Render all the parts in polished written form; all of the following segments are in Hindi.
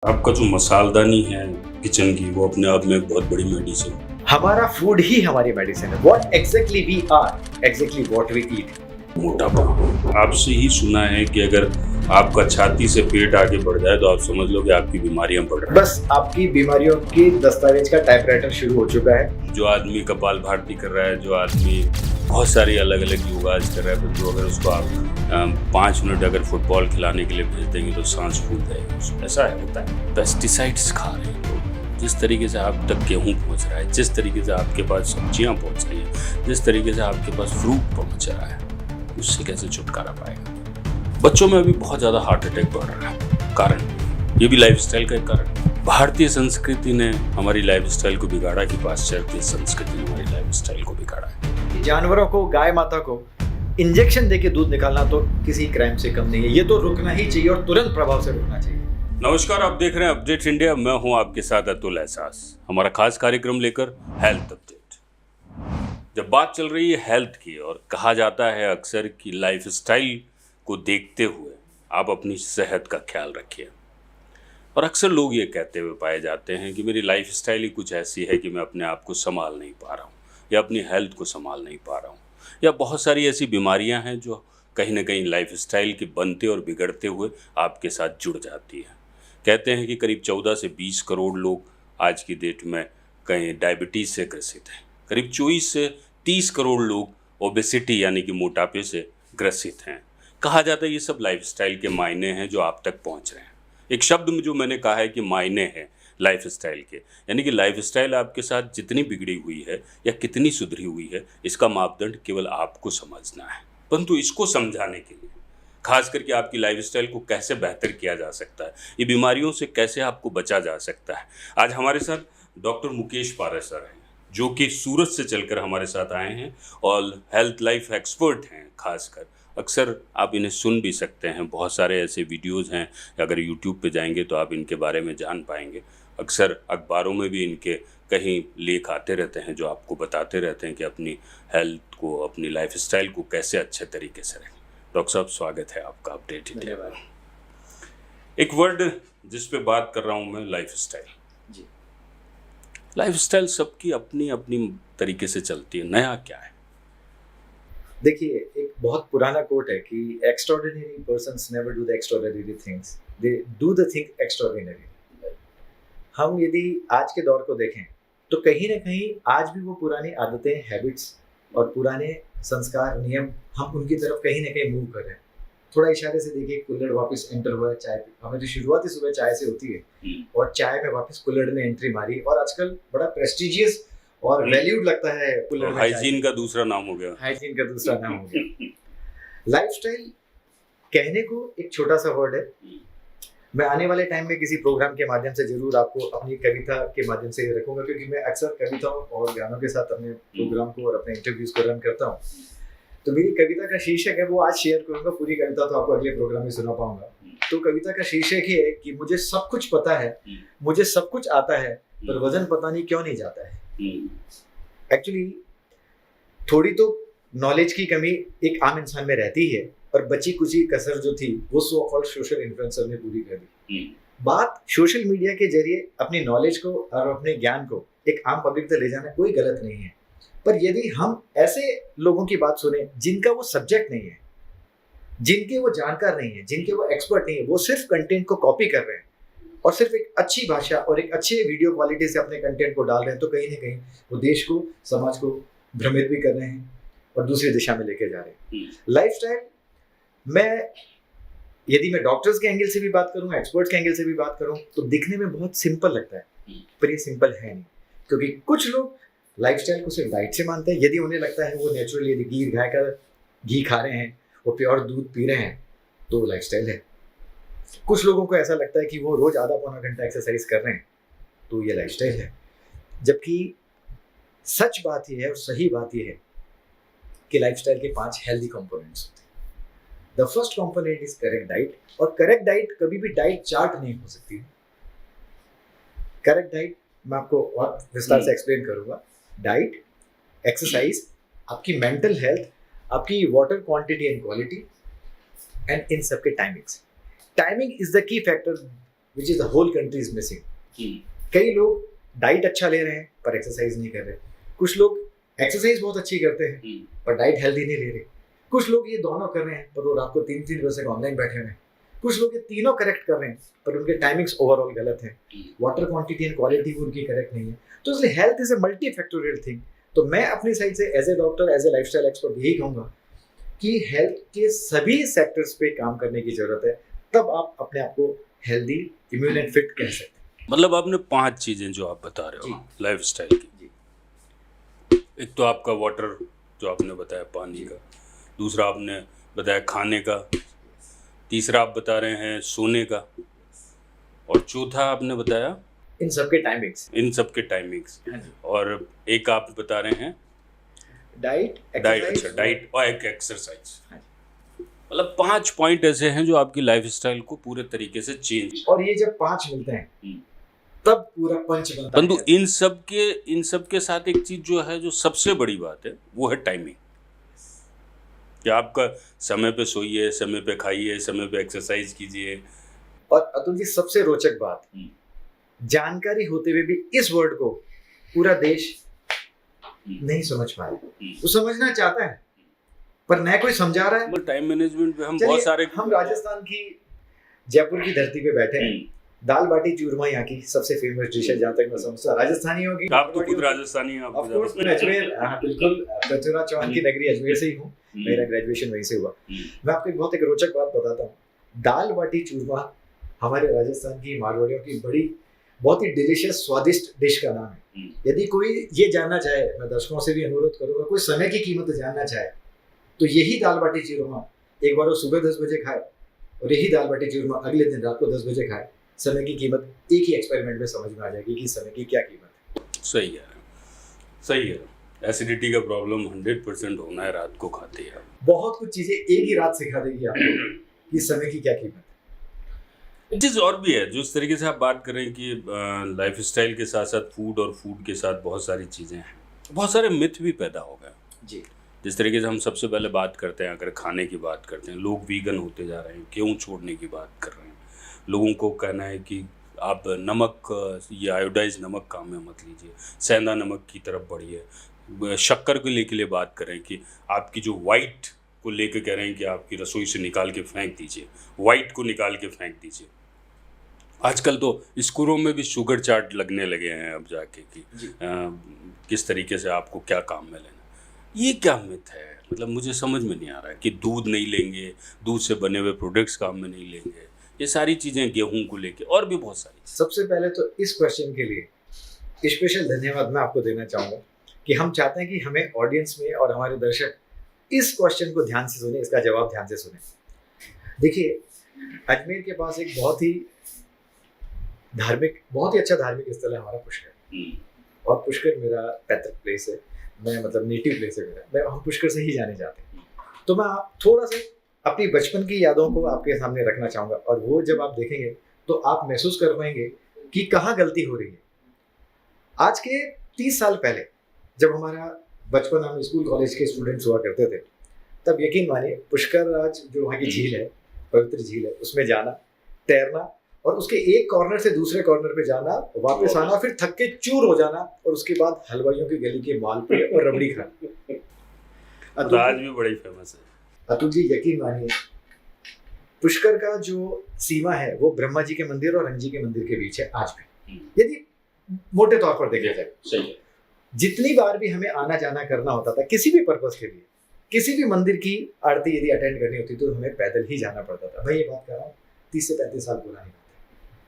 आपका जो मसालदानी है किचन की, वो अपने आप में एक बहुत बड़ी मेडिसिन है। हमारा फूड ही हमारी मेडिसिन है। What exactly we are, exactly what we eat. मोटापा, आपसे ही सुना है कि अगर आपका छाती से पेट आगे बढ़ जाए तो आप समझ लो कि आपकी बीमारियां बढ़ रही हैं। बस आपकी बीमारियों की दस्तावेज का टाइपराइटर शुरू हो चुका है। जो आदमी कपाल भाती कर रहा है, जो आदमी बहुत सारी अलग अलग योगाज कर रहा है, तो अगर उसको आप 5 मिनट अगर फुटबॉल खिलाने के लिए भेज देंगे तो सांस फूल जाएगी। ऐसा है, होता है। पेस्टिसाइड्स खा रहे हैं लोग। जिस तरीके से आप तक गेहूँ पहुँच रहा है, जिस तरीके से आपके पास सब्जियाँ पहुँच रही हैं, जिस तरीके से आपके पास फ्रूट पहुँच रहा है, उससे कैसे छुटकारा पाएगा? बच्चों में अभी बहुत ज़्यादा हार्ट अटैक बढ़ रहा है। कारण ये भी लाइफस्टाइल का एक कारण है। भारतीय संस्कृति ने हमारी लाइफस्टाइल को बिगाड़ा कि पाश्चात्य संस्कृति ने हमारी लाइफस्टाइल को बिगाड़ा है। जानवरों को, गाय माता को इंजेक्शन देके दूध निकालना तो किसी क्राइम से कम नहीं है। ये तो रुकना ही चाहिए और तुरंत प्रभाव से रुकना चाहिए। नमस्कार, आप देख रहे हैं अपडेट इंडिया। मैं हूं आपके साथ अतुल एहसास। हमारा खास कार्यक्रम लेकर हेल्थ अपडेट। जब बात चल रही है हेल्थ की और कहा जाता है अक्सर कि लाइफस्टाइल को देखते हुए आप अपनी सेहत का ख्याल रखिए, और अक्सर लोग ये कहते हुए पाए जाते हैं कि मेरी लाइफस्टाइल ही कुछ ऐसी है कि मैं अपने आप को संभाल नहीं पा रहा हूँ, या अपनी हेल्थ को संभाल नहीं पा रहा हूँ, या बहुत सारी ऐसी बीमारियाँ हैं जो कहीं ना कहीं लाइफस्टाइल के बनते और बिगड़ते हुए आपके साथ जुड़ जाती है। कहते हैं कि करीब 14 से 20 करोड़ लोग आज की डेट में कहीं डायबिटीज़ से ग्रसित हैं। करीब 24 से 30 करोड़ लोग ओबेसिटी यानी कि मोटापे से ग्रसित हैं। कहा जाता है ये सब लाइफस्टाइल के मायने हैं जो आप तक पहुंच रहे हैं। एक शब्द में जो मैंने कहा है कि मायने हैं लाइफस्टाइल के, यानी कि लाइफस्टाइल आपके साथ जितनी बिगड़ी हुई है या कितनी सुधरी हुई है, इसका मापदंड केवल आपको समझना है। परंतु इसको समझाने के लिए, खास करके आपकी लाइफस्टाइल को कैसे बेहतर किया जा सकता है, ये बीमारियों से कैसे आपको बचा जा सकता है, आज हमारे साथ डॉक्टर मुकेश पारा सर हैं, जो कि सूरत से चलकर हमारे साथ आए हैं और हेल्थ लाइफ एक्सपर्ट हैं। खासकर अक्सर आप इन्हें सुन भी सकते हैं, बहुत सारे ऐसे वीडियोज़ हैं, अगर यूट्यूब पे जाएंगे तो आप इनके बारे में जान पाएंगे। अक्सर अखबारों में भी इनके कहीं लेख आते रहते हैं जो आपको बताते रहते हैं कि अपनी हेल्थ को, अपनी लाइफस्टाइल को कैसे अच्छे तरीके से रखें। डॉक्टर साहब, स्वागत है आपका अपडेट इंडिया में। एक वर्ड जिस पे बात कर रहा हूँ मैं, लाइफस्टाइल। जी, लाइफस्टाइल सबकी अपनी अपनी तरीके से चलती है, नया क्या है? देखिए, एक बहुत पुराना कोट है कि extraordinary persons never do the extraordinary things, they do the thing extraordinary. हम यदि आज के दौर को देखें तो कहीं ना कहीं आज भी वो पुरानी आदतें, हैबिट्स और पुराने संस्कार, नियम, हम उनकी तरफ कहीं ना कहीं मूव कर रहे हैं। थोड़ा इशारे से देखिए, कुल्हड़ वापस एंटर हुआ है चाय पे। हमें तो शुरुआत ही सुबह चाय से होती है और चाय में वापस कुल्हड़ ने एंट्री मारी, और आजकल बड़ा प्रेस्टिजियस और वैल्यूड लगता है कुल्हड़ में। हाइजीन का दूसरा नाम हो गया। हाइजीन का दूसरा नाम हो गया। लाइफस्टाइल कहने को एक छोटा सा वर्ड है। मैं आने वाले टाइम में किसी प्रोग्राम के माध्यम से जरूर आपको अपनी कविता के माध्यम से रखूंगा, क्योंकि मैं अक्सर कविताओं और गानों के साथ अपने प्रोग्राम को और अपने इंटरव्यूज को रन करता हूँ। तो मेरी कविता का शीर्षक है, वो आज शेयर करूंगा। पूरी कविता तो आपको अगले प्रोग्राम में सुना पाऊंगा। तो कविता का शीर्षक ही है कि मुझे सब कुछ पता है, मुझे सब कुछ आता है, पर वजन पता नहीं क्यों नहीं जाता है। एक्चुअली थोड़ी तो नॉलेज की कमी एक आम इंसान में रहती है, और बची कुची कसर जो थी वो सो कॉल्ड सोशल इन्फ्लुएंसर ने पूरी कर दी। बात सोशल मीडिया के जरिए अपनी नॉलेज को और अपने ज्ञान को एक आम पब्लिक तक ले जाना कोई गलत नहीं है, पर यदि हम ऐसे लोगों की बात सुने जिनका वो सब्जेक्ट नहीं है, जिनके वो जानकार नहीं है, जिनके वो एक्सपर्ट नहीं है, वो सिर्फ कंटेंट को कॉपी कर रहे हैं और सिर्फ एक अच्छी भाषा और एक अच्छे वीडियो क्वालिटी से अपने कंटेंट को डाल रहे हैं, तो कहीं ना कहीं वो देश को, समाज को भ्रमित भी कर रहे हैं और दूसरी दिशा में लेके जा रहे हैं। लाइफस्टाइल मैं, यदि मैं डॉक्टर्स के एंगल से भी बात करूं, एक्सपर्ट्स के एंगल से भी बात करूं, तो दिखने में बहुत सिंपल लगता है, पर ये सिंपल है नहीं। क्योंकि कुछ लोग लाइफस्टाइल को सिर्फ डाइट से मानते हैं। यदि उन्हें लगता है वो नेचुरली, यदि गिर गाय का घी खा रहे हैं, वो प्योर दूध पी रहे हैं, तो लाइफस्टाइल है। कुछ लोगों को ऐसा लगता है कि वो रोज आधा पौना घंटा एक्सरसाइज कर रहे हैं, तो ये लाइफस्टाइल है। जबकि सच बात यह है और सही बात यह है कि लाइफस्टाइल के 5 हेल्दी कंपोनेंट्स होते हैं। The first component is correct diet, और करेक्ट डाइट कभी भी डाइट चार्ट नहीं हो सकती। करेक्ट डाइट मैं आपको और विस्तार से एक्सप्लेन करूंगा। डाइट, एक्सरसाइज, आपकी मेंटल हेल्थ, आपकी water quantity and quality, and इन सबके timings. Timing is the key factor which is the whole country is missing. कई लोग डाइट अच्छा ले रहे हैं पर एक्सरसाइज नहीं कर रहे, कुछ लोग एक्सरसाइज बहुत अच्छी करते हैं पर डाइट हेल्दी नहीं ले रहे, कुछ लोग ये दोनों कर रहे हैं पर वो रात को 3-3 बजे तक ऑनलाइन बैठे हुए हैं, कुछ लोग ये तीनों करेक्ट कर रहे हैं पर उनके टाइमिंग्स ओवरऑल गलत है, वाटर क्वांटिटी एंड क्वालिटी उनकी करेक्ट नहीं है। तो इसलिए health is a multifactorial thing. तो मैं अपनी साइड से as a doctor, as a lifestyle expert यही कहूँगा कि हेल्थ के सभी सेक्टर्स पे काम करने की जरूरत है, तब आप अपने आप को हेल्दी, इम्यून एंड फिट कह सकते हैं। मतलब आपने 5 चीजें जो आप बता रहे हो लाइफस्टाइल की, एक तो आपका वाटर जो आपने बताया पानी का, दूसरा आपने बताया खाने का, तीसरा आप बता रहे हैं सोने का, और चौथा आपने बताया इन सबके टाइमिंग्स, और एक आप बता रहे हैं डाइट और एक एक्सरसाइज। मतलब 5 पॉइंट ऐसे हैं जो आपकी लाइफस्टाइल को पूरे तरीके से चेंज, और ये जब 5 मिलते हैं तब पूरा पंच बनता है। परंतु इन सब के साथ एक चीज जो है, जो सबसे बड़ी बात है, वो है टाइमिंग। कि आपका समय पे सोइए, समय पे खाइए, समय पे एक्सरसाइज कीजिए। और अतुल जी सबसे रोचक बात, जानकारी होते हुए भी इस वर्ड को पूरा देश नहीं समझ पाया। वो समझना चाहता है पर न कोई समझा रहा है। टाइम मैनेजमेंट पे हम बहुत सारे, हम राजस्थान की जयपुर की धरती पे बैठे हैं। दाल बाटी चूरमा यहाँ की सबसे फेमस डिश है, जहाँ तक मैं समझता हूँ। राजस्थानी होगी, आप तो खुद राजस्थानी हैं। ऑफ कोर्स मैं अजमेर, बिल्कुल पृथ्वीराज चौहान की नगरी अजमेर से ही हूँ, मेरा ग्रेजुएशन वहीं से हुआ। मैं आपको बहुत एक रोचक बात बताता हूँ। दाल बाटी चूरमा हमारे राजस्थान की मारवाड़ियों की बहुत ही डिलीशियस स्वादिष्ट डिश का नाम है। यदि कोई ये जानना चाहे, मैं दर्शकों से भी अनुरोध करूंगा, कोई समय की कीमत जानना चाहे तो यही दाल बाटी चूरमा एक बार वो सुबह 10 बजे खाए और यही दाल बाटी चूरमा अगले दिन रात को 10 बजे खाए, समय की कीमत एक ही एक्सपेरिमेंट में समझ में आ जाएगी कि समय की क्या कीमत है। सही है। एसिडिटी का प्रॉब्लम 100% होना है, रात को खाते हैं। बहुत कुछ चीजें एक ही रात सिखा देगी आपको कि समय की क्या कीमत है। एक चीज़ और भी है, जो इस तरीके से आप बात कर रहे हैं कि लाइफस्टाइल के साथ साथ फूड, और फूड के साथ बहुत सारी चीज़ें हैं, बहुत सारे मिथ भी पैदा हो गए जी। जिस तरीके से हम सबसे पहले बात करते हैं, अगर खाने की बात करते हैं, लोग वीगन होते जा रहे हैं, गेहूँ छोड़ने की बात कर रहे हैं। लोगों को कहना है कि आप नमक या आयोडाइज नमक काम में मत लीजिए, सेंधा नमक की तरफ बढ़िए। शक्कर को लेके बात करें कि आपकी जो वाइट को लेके कह रहे हैं कि आपकी रसोई से निकाल के फेंक दीजिए, वाइट को निकाल के फेंक दीजिए। आजकल तो स्कूलों में भी शुगर चार्ट लगने लगे हैं अब जाके कि किस तरीके से आपको क्या काम में लेना। ये क्या मिथ है? मतलब मुझे समझ में नहीं आ रहा है कि दूध नहीं लेंगे, दूध से बने हुए प्रोडक्ट्स काम में नहीं लेंगे, ये सारी चीज़ें गेहूं को लेके और भी बहुत सारी। सबसे पहले तो इस क्वेश्चन के लिए स्पेशल धन्यवाद मैं आपको देना चाहूँगा कि हम चाहते हैं कि हमें ऑडियंस में और हमारे दर्शक इस क्वेश्चन को ध्यान से सुने, इसका जवाब ध्यान से सुने। देखिए, अजमेर के पास एक बहुत ही अच्छा धार्मिक स्थल है हमारा पुष्कर, और पुष्कर मेरा पैतृक प्लेस है, मैं मतलब नेटिव प्लेस है मेरा, हम पुष्कर से ही जाने जाते हैं। तो मैं थोड़ा सा अपनी बचपन की यादों को आपके सामने रखना चाहूँगा, और वो जब आप देखेंगे तो आप महसूस कर पाएंगे कि कहाँ गलती हो रही है। आज के 30 साल पहले जब हमारा बचपन, हम स्कूल कॉलेज के स्टूडेंट्स हुआ करते थे, तब यकीन मानिए पुष्कर राज जो वहाँ की झील है, पवित्र झील है, उसमें जाना, तैरना, और उसके एक कॉर्नर से दूसरे कॉर्नर पे जाना, वापस आना, फिर थक के चूर हो जाना, और उसके बाद हलवाइयों की गली के मालपुए और रबड़ी खाना। आज भी बड़ी फेमस है। अतुल जी यकीन मानिए, पुष्कर का जो सीमा है वो ब्रह्मा जी के मंदिर और रंग जी के मंदिर के बीच है आज भी, यदि मोटे तौर पर देखा जाए। सही है। जितनी बार भी हमें आना जाना करना होता था किसी भी पर्पस के लिए, किसी भी मंदिर की आरती यदि अटेंड करनी होती तो हमें पैदल ही जाना पड़ता था। मैं ये बात कर रहा हूँ 30 से 35 साल पुरानी बात है।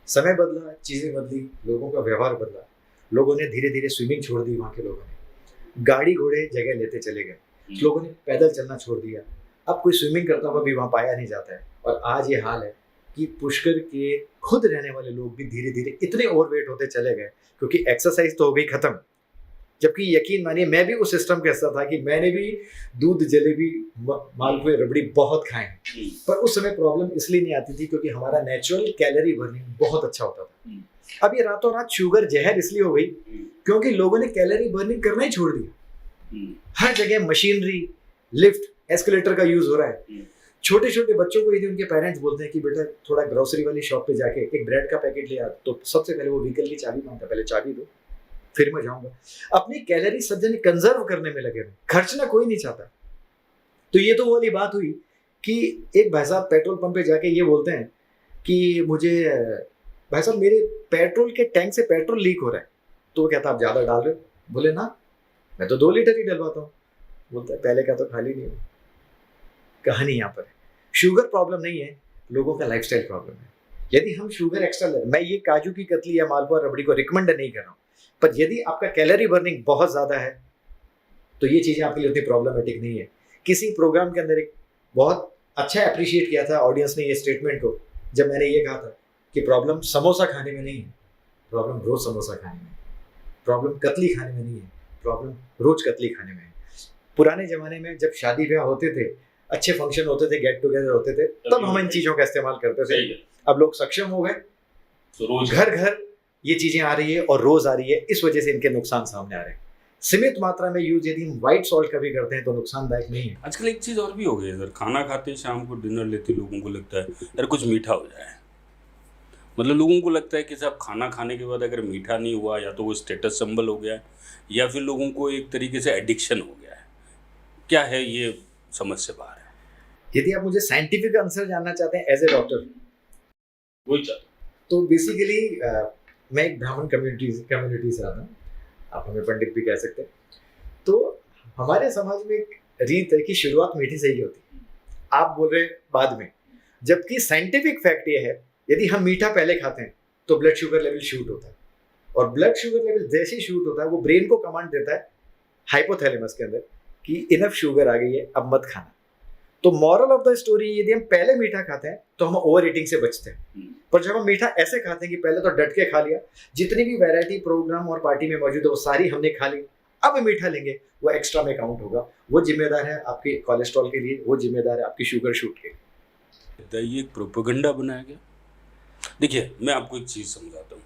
समय बदला, चीज़ें बदली, लोगों का व्यवहार बदला, लोगों ने धीरे धीरे स्विमिंग छोड़ दी, वहाँ के लोगों ने गाड़ी घोड़े जगह लेते चले गए, लोगों ने पैदल चलना छोड़ दिया। अब कोई स्विमिंग करता हुआ भी वहाँ पाया नहीं जाता है, और आज ये हाल है कि पुष्कर के खुद रहने वाले लोग भी धीरे धीरे इतने ओवरवेट होते चले गए, क्योंकि एक्सरसाइज तो हो गई खत्म। जबकि यकीन मानिए मैं भी उस सिस्टम का हिस्सा था कि मैंने भी दूध, जलेबी, मालपुए, रबड़ी बहुत खाए, पर उस समय प्रॉब्लम इसलिए नहीं आती थी क्योंकि हमारा नेचुरल कैलोरी बर्निंग बहुत अच्छा होता था। अब ये रातों रात शुगर जहर इसलिए हो गई क्योंकि लोगों ने कैलोरी बर्निंग करना ही छोड़ दिया। हर जगह मशीनरी, लिफ्ट, एस्केलेटर का यूज हो रहा है, छोटे छोटे बच्चों को यदि उनके पेरेंट्स बोलते हैं कि बेटा थोड़ा ग्रोसरी वाली शॉप पे जाके एक ब्रेड का पैकेट ले आ, तो सबसे पहले वो व्हीकल की चाबी मांगता, पहले चाबी दो फिर मैं जाऊंगा। अपनी कैलोरी सब जने कंजर्व करने में लगे हुए, खर्चना कोई नहीं चाहता। तो ये तो वो वाली बात हुई कि एक भाई साहब पेट्रोल पंप पे जाके ये बोलते हैं कि मुझे भाई साहब मेरे पेट्रोल के टैंक से पेट्रोल लीक हो रहा है। तो वो कहता आप ज़्यादा डाल रहे हो? बोले ना, मैं तो 2 लीटर ही डलवाता हूँ। बोलता है पहले का तो खाली नहीं हो। कहानी यहाँ पर है, शुगर प्रॉब्लम नहीं है, लोगों का लाइफस्टाइल प्रॉब्लम है। यदि हम शुगर एक्स्ट्रा ले, मैं ये काजू की कतली या मालपुआ रबड़ी को रिकमेंड नहीं कर रहा हूँ, पर यदि आपका कैलोरी बर्निंग बहुत ज़्यादा है तो ये चीज़ें आपके लिए उतनी प्रॉब्लमेटिक नहीं है। किसी प्रोग्राम के अंदर एक बहुत अच्छा अप्रिशिएट किया था ऑडियंस ने ये स्टेटमेंट को, जब मैंने ये कहा था कि प्रॉब्लम समोसा खाने में नहीं है, प्रॉब्लम रोज समोसा खाने में, प्रॉब्लम कतली खाने में नहीं है, प्रॉब्लम रोज कतली खाने में है। पुराने ज़माने में जब शादी ब्याह होते थे, अच्छे फंक्शन होते थे, गेट टुगेदर होते थे, तब हम इन चीज़ों का इस्तेमाल करते थे। अब लोग सक्षम हो गए, घर घर ये चीज़ें आ रही है और रोज आ रही है, इस वजह से इनके नुकसान सामने आ रहे हैं। सीमित मात्रा में यूज यदि हम व्हाइट सॉल्ट का भी करते हैं तो नुकसानदायक नहीं है। आजकल एक चीज़ और भी हो गई है सर, खाना खाते शाम को डिनर लेते लोगों को लगता है यार कुछ मीठा हो जाए। मतलब लोगों को लगता है कि साहब खाना खाने के बाद अगर मीठा नहीं हुआ या तो वो स्टेटस सिंबल हो गया है या फिर लोगों को एक तरीके से एडिक्शन हो गया है। क्या है ये समझ से बाहर है। यदि आप मुझे साइंटिफिक आंसर जानना चाहते हैं एज ए डॉक्टर, वही चाहता तो बेसिकली मैं एक ब्राह्मण कम्युनिटी से आता हूँ, आप हमें पंडित भी कह सकते हैं। तो हमारे समाज में एक रीत है कि शुरुआत मीठी से ही होती है, आप बोल रहे हैं बाद में, जबकि साइंटिफिक फैक्ट ये है यदि हम मीठा पहले खाते हैं तो ब्लड शुगर लेवल शूट होता है, और ब्लड शुगर लेवल जैसे ही शूट होता है वो ब्रेन को कमांड देता है हाइपोथैलेमस के अंदर कि इनफ शुगर आ गई है, अब मत खाना। तो मॉरल ऑफ द स्टोरी, यदि हम पहले मीठा खाते हैं तो हम ओवर ईटिंग से बचते हैं, पर जब हम मीठा ऐसे खाते हैं कि पहले तो डट के खा लिया, जितनी भी वैरायटी प्रोग्राम और पार्टी में मौजूद है वो सारी हमने खा ली, अब मीठा लेंगे वो एक्स्ट्रा में काउंट होगा, वो जिम्मेदार है आपके कोलेस्ट्रॉल के लिए, वो जिम्मेदार है आपकी शुगर शूट के लिए। ये एक प्रोपेगेंडा बनाया गया। देखिए मैं आपको एक चीज़ समझाता हूँ,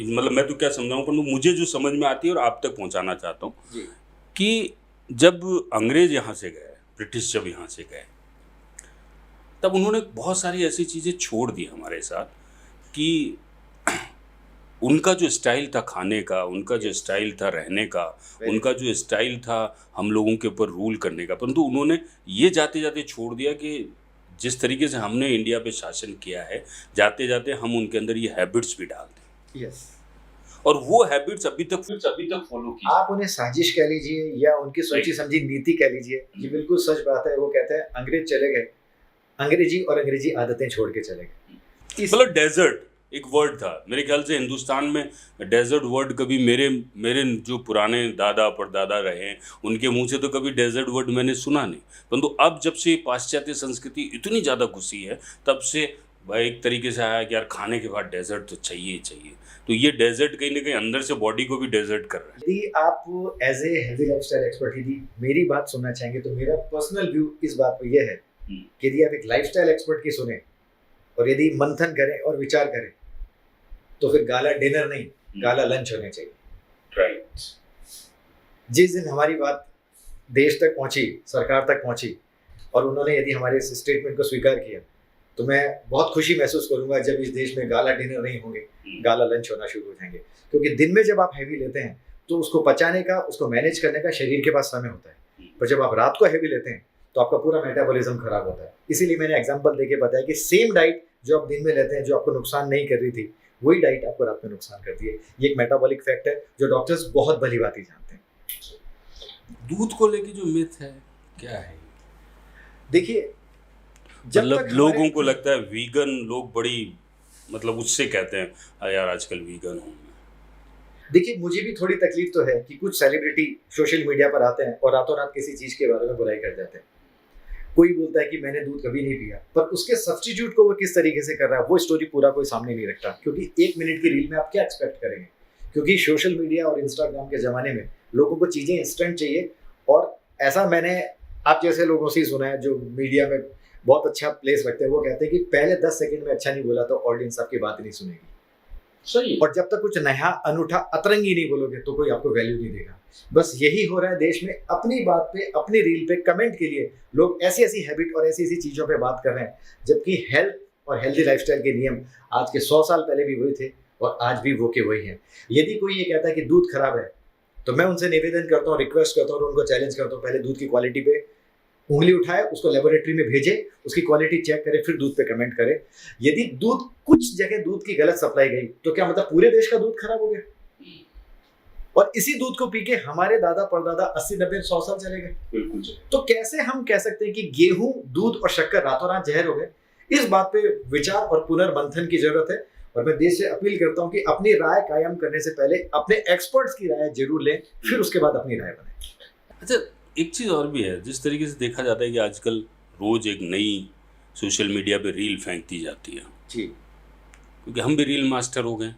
मतलब मैं तो क्या समझाऊँ, पर मुझे जो समझ में आती है और आप तक पहुँचाना चाहता हूँ कि जब अंग्रेज यहाँ से गए, ब्रिटिश जब यहाँ से गए, तब उन्होंने बहुत सारी ऐसी चीज़ें छोड़ दी हमारे साथ कि उनका जो स्टाइल था खाने का, उनका जो स्टाइल था रहने का, उनका जो स्टाइल था हम लोगों के ऊपर रूल करने का, परंतु उन्होंने ये जाते जाते छोड़ दिया कि जिस तरीके से हमने इंडिया पे शासन किया है, जाते जाते हम उनके अंदर ये हैबिट्स भी डाल दें। यस, और वो हैबिट्स अभी तक फॉलो की। आप उन्हें साजिश कह लीजिए या उनकी सोची समझी नीति कह लीजिए, ये बिल्कुल सच बात है। वो कहते हैं अंग्रेज चले गए, अंग्रेजी और अंग्रेजी आदतें छोड़ के चले गए। मतलब डेजर्ट एक वर्ड था, मेरे ख्याल से हिंदुस्तान में डेजर्ट वर्ड कभी मेरे जो पुराने दादा परदादा रहे हैं उनके मुंह से तो कभी डेजर्ट वर्ड मैंने सुना नहीं, परंतु अब जब से पाश्चात्य संस्कृति इतनी ज़्यादा घुसी है तब से भाई एक तरीके से आया कि यार खाने के बाद डेजर्ट तो चाहिए ही चाहिए। तो ये डेजर्ट कहीं ना कहीं अंदर से बॉडी को भी डेजर्ट कर रहा है। यदि आप as a healthy lifestyle expert यदि मेरी बात सुनना चाहेंगे तो मेरा पर्सनल व्यू इस बात पर यह है कि यदि आप एक लाइफस्टाइल एक्सपर्ट की सुने और यदि मंथन करें और विचार करें तो फिर गाला डिनर नहीं, गाला लंच होने चाहिए। राइट। जिस दिन हमारी बात देश तक पहुंची, सरकार तक पहुंची और उन्होंने यदि हमारे इस स्टेटमेंट को स्वीकार किया तो मैं बहुत खुशी महसूस करूंगा जब इस देश में गाला डिनर नहीं होंगे, गाला लंच होना शुरू हो जाएंगे। क्योंकि दिन में जब आप हैवी लेते हैं तो उसको पचाने का, उसको मैनेज करने का शरीर के पास समय होता है, पर जब आप रात को हैवी लेते हैं तो आपका पूरा मेटाबॉलिज्म खराब होता है। इसीलिए मैंने एग्जांपल देके बताया कि सेम डाइट जो आप दिन में लेते हैं, जो आपको नुकसान नहीं कर रही थी, वही डाइट आपको रात में नुकसान करती है। ये एक मेटाबॉलिक फैक्ट है जो डॉक्टर्स बहुत भली बात ही जानते हैं। दूध को लेके जो मिथ है क्या है? देखिए, मतलब लोगों को लगता है वीगन लोग बड़ी, मतलब उससे कहते हैं यार आजकल वीगन हूँ। देखिए, मुझे भी थोड़ी तकलीफ तो है कि कुछ सेलिब्रिटी सोशल मीडिया पर आते हैं और रातों रात किसी चीज़ के बारे में बुराई कर जाते हैं। कोई बोलता है कि मैंने दूध कभी नहीं पिया, पर उसके सब्स्टिट्यूट को वो किस तरीके से कर रहा है वो स्टोरी पूरा कोई सामने नहीं रखता। क्योंकि 1 मिनट की रील में आप क्या एक्सपेक्ट करेंगे? क्योंकि सोशल मीडिया और इंस्टाग्राम के ज़माने में लोगों को चीज़ें इंस्टेंट चाहिए। और ऐसा मैंने आप जैसे लोगों से ही सुना है जो मीडिया में बहुत अच्छा प्लेस रखते हैं, वो कहते हैं कि पहले 10 सेकंड में अच्छा नहीं बोला तो ऑडियंस आपकी बात नहीं सुनेगी। सही है। और जब तक कुछ नया अनूठा अतरंगी नहीं बोलोगे तो कोई आपको वैल्यू नहीं देगा। बस यही हो रहा है देश में, अपनी बात पे, अपनी रील पे कमेंट के लिए लोग ऐसी ऐसी हैबिट और ऐसी ऐसी चीज़ों पे बात कर रहे हैं, जबकि हेल्थ और हेल्दी लाइफस्टाइल के नियम आज के 100 साल पहले भी वही थे और आज भी वो के वही हैं। यदि कोई ये कहता है कि दूध खराब है, तो मैं उनसे निवेदन करता हूँ, रिक्वेस्ट करता हूँ और उनको चैलेंज करता हूँ, पहले दूध की क्वालिटी पे उंगली उठाए, उसको लेबोरेटरी में भेजे, उसकी क्वालिटी चेक करे, फिर दूध पे कमेंट करे। यदि दूध, कुछ जगह दूध की गलत सप्लाई गई, तो क्या मतलब पूरे देश का दूध खराब हो गया? और इसी दूध को पी के हमारे दादा परदादा 80 90 100 साल चले गए। बिल्कुल। तो कैसे हम कह सकते हैं कि गेहूं, दूध और शक्कर रातों रात जहर हो गए? इस बात पे विचार और पुनर्मंथन की जरूरत है। और मैं देश से अपील करता हूं कि अपनी राय कायम करने से पहले अपने एक्सपर्ट्स की राय जरूर लें, फिर उसके बाद अपनी राय बनाएं। अच्छा, एक चीज़ और भी है, जिस तरीके से देखा जाता है कि आजकल रोज एक नई सोशल मीडिया पे रील फेंक दी जाती है जी, क्योंकि हम भी रील मास्टर हो गए,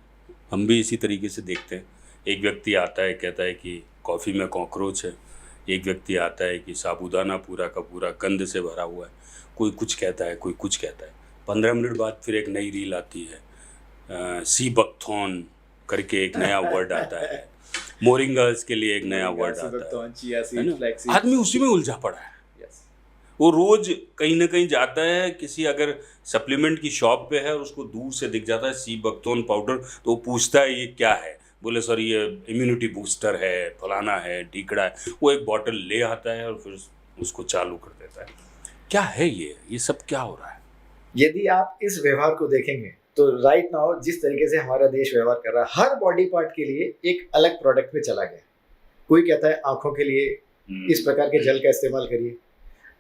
हम भी इसी तरीके से देखते हैं। एक व्यक्ति आता है, कहता है कि कॉफ़ी में कॉकरोच है, एक व्यक्ति आता है कि साबूदाना पूरा का पूरा गंद से भरा हुआ है, कोई कुछ कहता है, कोई कुछ कहता है। 15 मिनट बाद फिर एक नई रील आती है, सी बकथॉन करके एक नया वर्ड आता है, मोरिंगर्स के लिए एक नया वर्ड आता है। आदमी उसी में उलझा पड़ा है। वो रोज कहीं ना कहीं जाता है, किसी अगर सप्लीमेंट की शॉप पे है और उसको दूर से दिख जाता है सी बकथॉन पाउडर, तो वो पूछता है ये क्या है, बोले सर ये इम्यूनिटी बूस्टर है, फलाना है, ढीकड़ा है। वो एक बॉटल ले आता है और फिर उसको चालू कर देता है। क्या है ये सब क्या हो रहा है? यदि आप इस व्यवहार को देखेंगे तो राइट नाउ जिस तरीके से हमारा देश व्यवहार कर रहा है, हर बॉडी पार्ट के लिए एक अलग प्रोडक्ट पे चला गया। कोई कहता है आंखों के लिए इस प्रकार के जल का इस्तेमाल करिए,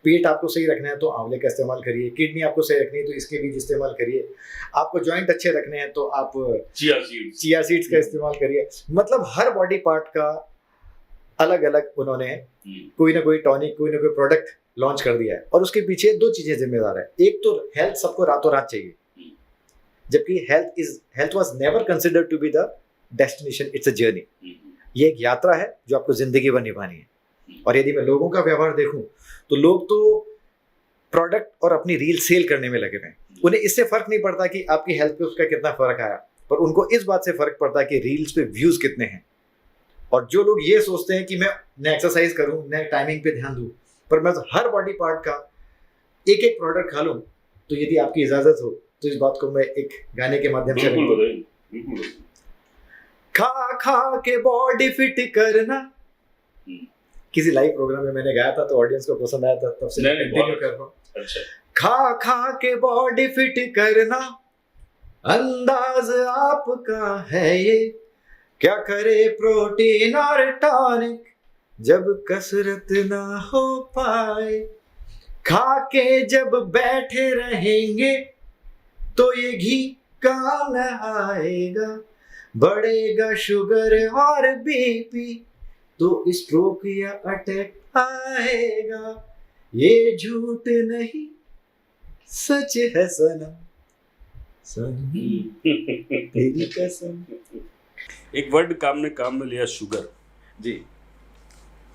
पेट आपको सही रखना है तो आंवले का इस्तेमाल करिए, किडनी आपको सही रखनी है तो इसके बीज इस्तेमाल करिए, आपको जॉइंट अच्छे रखने हैं तो आप चिया सीड्स का इस्तेमाल करिए। मतलब हर बॉडी पार्ट का अलग अलग उन्होंने कोई ना कोई टॉनिक, कोई ना कोई प्रोडक्ट लॉन्च कर दिया है। और उसके पीछे दो चीजें जिम्मेदार है। एक तो हेल्थ सबको रातों रात चाहिए, जबकि health was never considered to be the destination, it's a journey. ये एक यात्रा है जो आपको जिंदगी भर निभानी है। और यदि मैं लोगों का व्यवहार देखूं तो लोग तो प्रोडक्ट और अपनी रील सेल करने में लगे हुए हैं। उन्हें इससे फर्क नहीं पड़ता कि आपकी हेल्थ पे उसका कितना फर्क आया, पर उनको इस बात से फर्क पड़ता है कि रील्स पे व्यूज कितने हैं। और जो लोग ये सोचते हैं कि मैं एक्सरसाइज करूं, मैं टाइमिंग पे ध्यान दूं, पर मैं हर बॉडी पार्ट का एक एक प्रोडक्ट खा लूं, तो यदि आपकी इजाजत हो तो इस बात को मैं एक गाने के माध्यम से खा खा के बॉडी फिट करना, किसी लाइव प्रोग्राम में मैंने गाया था तो ऑडियंस को पसंद आया था, तब से मैं कंटिन्यू कर रहा हूं। अच्छा। खा खा के बॉडी फिट करना अंदाज आपका है ये, क्या करे प्रोटीन और टॉनिक जब कसरत ना हो पाए, खा के जब बैठे रहेंगे तो ये घी काम न आएगा, बढ़ेगा शुगर और बीपी तो स्ट्रोक या अटैक आएगा, ये झूठ नहीं सच है सनम, सनम तेरी कसम। एक वर्ड काम में लिया, शुगर जी।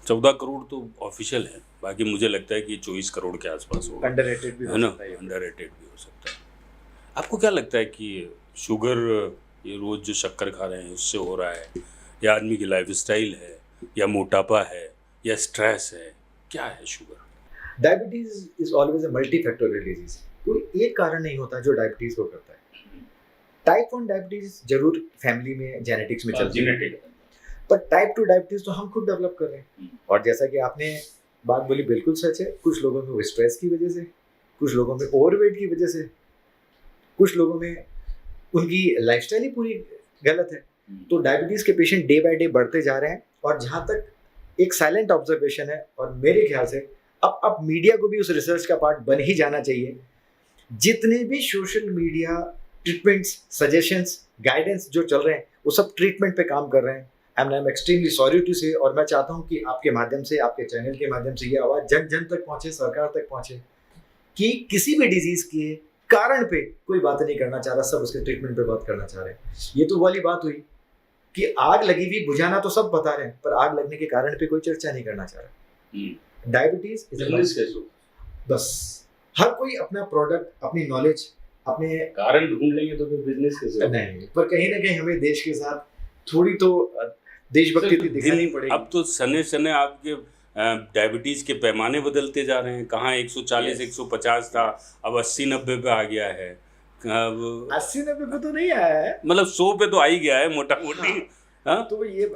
14 करोड़ तो ऑफिशियल है, बाकी मुझे लगता है कि 24 करोड़ के आसपास होगा। अंडररेटेड भी हो सकता है, अंडररेटेड भी हो सकता है। आपको क्या लगता है कि शुगर, ये रोज जो शक्कर खा रहे हैं उससे हो रहा है, या आदमी की लाइफस्टाइल है, या मोटापा है, या स्ट्रेस है, क्या है sugar? Diabetes is always a multi factorial disease. कोई एक कारण नहीं होता जो डायबिटीज को करता है। टाइप 1 डायबिटीज जरूर फैमिली में जेनेटिक्स में चलती है, पर टाइप 2 डायबिटीज तो हम खुद डेवलप कर रहे हैं। और जैसा कि आपने बात बोली बिल्कुल सच है, कुछ लोगों में वो स्ट्रेस की वजह से, कुछ लोगों में ओवरवेट की वजह से, कुछ लोगों में उनकी लाइफस्टाइल ही पूरी गलत है। तो डायबिटीज के पेशेंट डे बाय डे बढ़ते जा रहे हैं। और जहाँ तक एक साइलेंट ऑब्जर्वेशन है, और मेरे ख्याल से अब मीडिया को भी उस रिसर्च का पार्ट बन ही जाना चाहिए। जितने भी social media treatments, suggestions, guidance जो चल रहे हैं, वो सब ट्रीटमेंट पे काम कर रहे हैं। I am extremely sorry to say. और मैं चाहता हूँ कि आपके माध्यम से, आपके चैनल के माध्यम से ये आवाज़ जन जन तक पहुँचे, सरकार तक पहुँचे कि किसी भी डिजीज़ के कारण पे कोई बात नहीं करना चाह रहा, सब उसके ट्रीटमेंट पे बात करना चाह रहे हैं। ये तो वाली बात हुई कि आग लगी हुई बुझाना तो सब बता रहे हैं, पर आग लगने के कारण पे कोई चर्चा नहीं करना चाह रहा। डायबिटीज बस हर कोई अपना प्रोडक्ट, अपनी नॉलेज, आपने कारण ढूंढ लेंगे तो फिर बिजनेस कैसे होगा? नहीं, पर कहीं ना कहीं हमें देश के साथ थोड़ी तो देशभक्ति सर, दिखानी पड़ेगी। अब तो सने सने आपके डायबिटीज के पैमाने बदलते जा रहे हैं। कहाँ 140 150 था, अब 80-90 पे आ गया है। अब 80-90 पे तो नहीं आया है, मतलब 100 पे तो आ ही गया है मोटा मोटी। हाँ, तो ये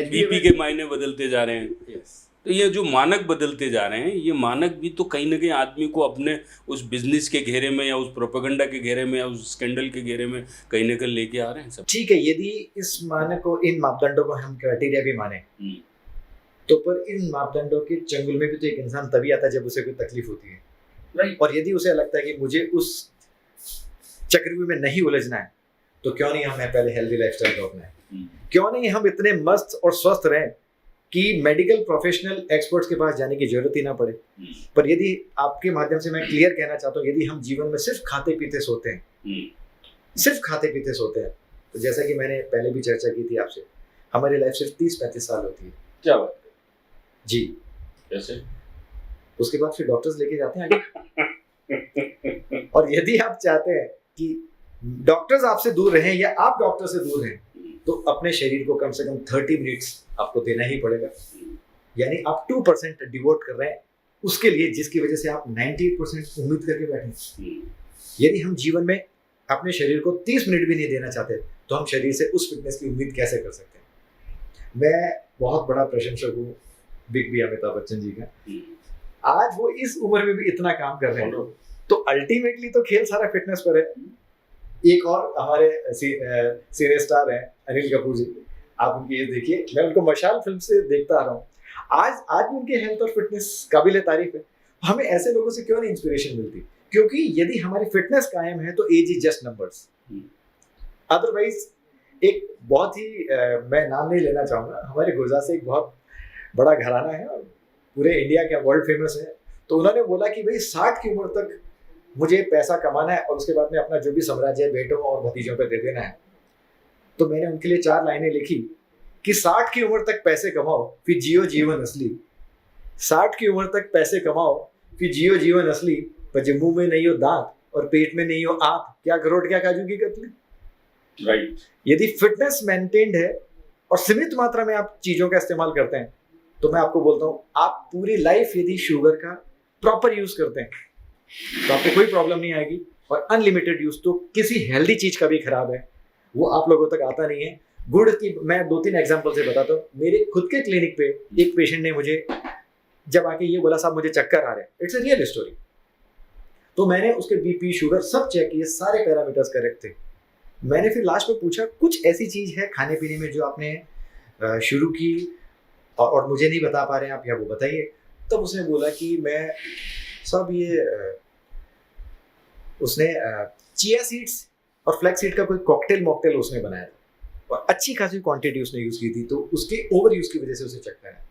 बीपी के मायने बदलते जा रहे हैं। Yes. तो ये जो मानक बदलते जा रहे हैं, ये मानक भी तो कहीं ना कहीं आदमी को अपने उस बिजनेस के घेरे में या उस प्रोपेगेंडा के घेरे में या उस स्कैंडल के घेरे में कहीं ना कहीं लेके आ रहे हैं सब। ठीक है, यदि इस मानक को, इन मापदंडों को हम क्राइटेरिया भी माने, तो पर इन मापदंडों के चंगुल में भी तो एक इंसान तभी आता है जब उसे कोई तकलीफ होती है। राइट। और यदि उसे लगता है कि मुझे उस चक्रव्यूह में नहीं उलझना है, तो क्यों नहीं हम पहले हेल्दी लाइफस्टाइल को अपनाएं? क्यों नहीं हम इतने मस्त और स्वस्थ रहें कि मेडिकल प्रोफेशनल एक्सपर्ट्स के पास जाने की जरूरत ही ना पड़े। पर यदि आपके माध्यम से मैं क्लियर कहना चाहता हूँ, यदि हम जीवन में सिर्फ खाते पीते सोते हैं, सिर्फ खाते पीते सोते हैं, तो जैसा कि मैंने पहले भी चर्चा की थी आपसे, हमारी लाइफ सिर्फ 30-35 साल होती है। क्या बात है जी। कैसे? उसके बाद फिर डॉक्टर्स लेके जाते हैं आगे। और यदि आप चाहते हैं कि डॉक्टर्स आपसे दूर रहें या आप डॉक्टर से दूर रहें, तो अपने शरीर को कम से कम 30 मिनट्स आपको देना ही पड़ेगा। यानी आप 2% डिवोट कर रहे हैं उसके लिए जिसकी वजह से आप 98% उम्मीद करके बैठे। यदि हम जीवन में अपने शरीर को 30 मिनट भी नहीं देना चाहते, तो हम शरीर से उस फिटनेस की उम्मीद कैसे कर सकते हैं? मैं बहुत बड़ा प्रशंसक हूँ बिग बी अमिताभ बच्चन जी का। आज वो इस उम्र में भी इतना काम कर रहे हैं, तो अल्टीमेटली तो खेल सारा फिटनेस पर है। एक और हमारे सीनियर स्टार हैं अनिल कपूर जी, आप उनकी ये देखिए, मैं उनको मशाल फिल्म से देखता आ रहा हूँ। आज भी उनके हेल्थ और फिटनेस काबिले तारीफ है। हमें ऐसे लोगों से क्यों नहीं इंस्पिरेशन मिलती? क्योंकि यदि हमारी फिटनेस कायम है तो age is just numbers. Otherwise एक बहुत ही मैं नाम नहीं लेना चाहूँगा, हमारे गुजरात से एक बहुत बड़ा घराना है और पूरे इंडिया का वर्ल्ड फेमस है, तो उन्होंने बोला कि भाई 60 की उम्र तक मुझे पैसा कमाना है और उसके बाद में अपना जो भी साम्राज्य है बेटों और भतीजों पे दे देना है। तो मैंने उनके लिए 4 लाइनें लिखी कि 60 की उम्र तक पैसे कमाओ फिर जियो जीवन असली। 60 की उम्र तक पैसे कमाओ फिर जियो जीवन असली, पर जब मुंह में नहीं हो दांत और पेट में नहीं हो आंत, क्या करोड़ क्या काजू की कतली। राइट। यदि फिटनेस मेंटेन्ड है और सीमित मात्रा में आप चीजों का इस्तेमाल करते हैं, तो मैं आपको बोलता हूँ आप पूरी लाइफ यदि शुगर का प्रॉपर यूज करते हैं तो आपको कोई प्रॉब्लम नहीं आएगी। और अनलिमिटेड यूज तो किसी हेल्दी चीज का भी खराब है, वो आप लोगों तक आता नहीं है। गुड़ की मैं 2-3 एग्जांपल से बताता हूँ। मेरे खुद के क्लिनिक पे एक पेशेंट ने मुझे जब आके ये बोला साहब मुझे चक्कर आ रहे हैं, इट्स अ रियल स्टोरी। तो मैंने उसके बीपी शुगर सब चेक किए, सारे पैरामीटर्स करेक्ट थे। मैंने फिर लास्ट में पूछा कुछ ऐसी चीज है खाने पीने में जो आपने शुरू की और मुझे नहीं बता पा रहे हैं आप, या वो बताइए। तब उसने बोला कि मैं सब ये उसने चिया सीड्स और फ्लैक्स सीड का कोई कॉकटेल मॉकटेल उसने बनाया था और अच्छी खासी क्वांटिटी उसने यूज की थी, तो उसके ओवर यूज की वजह से उसे चक्कर आया।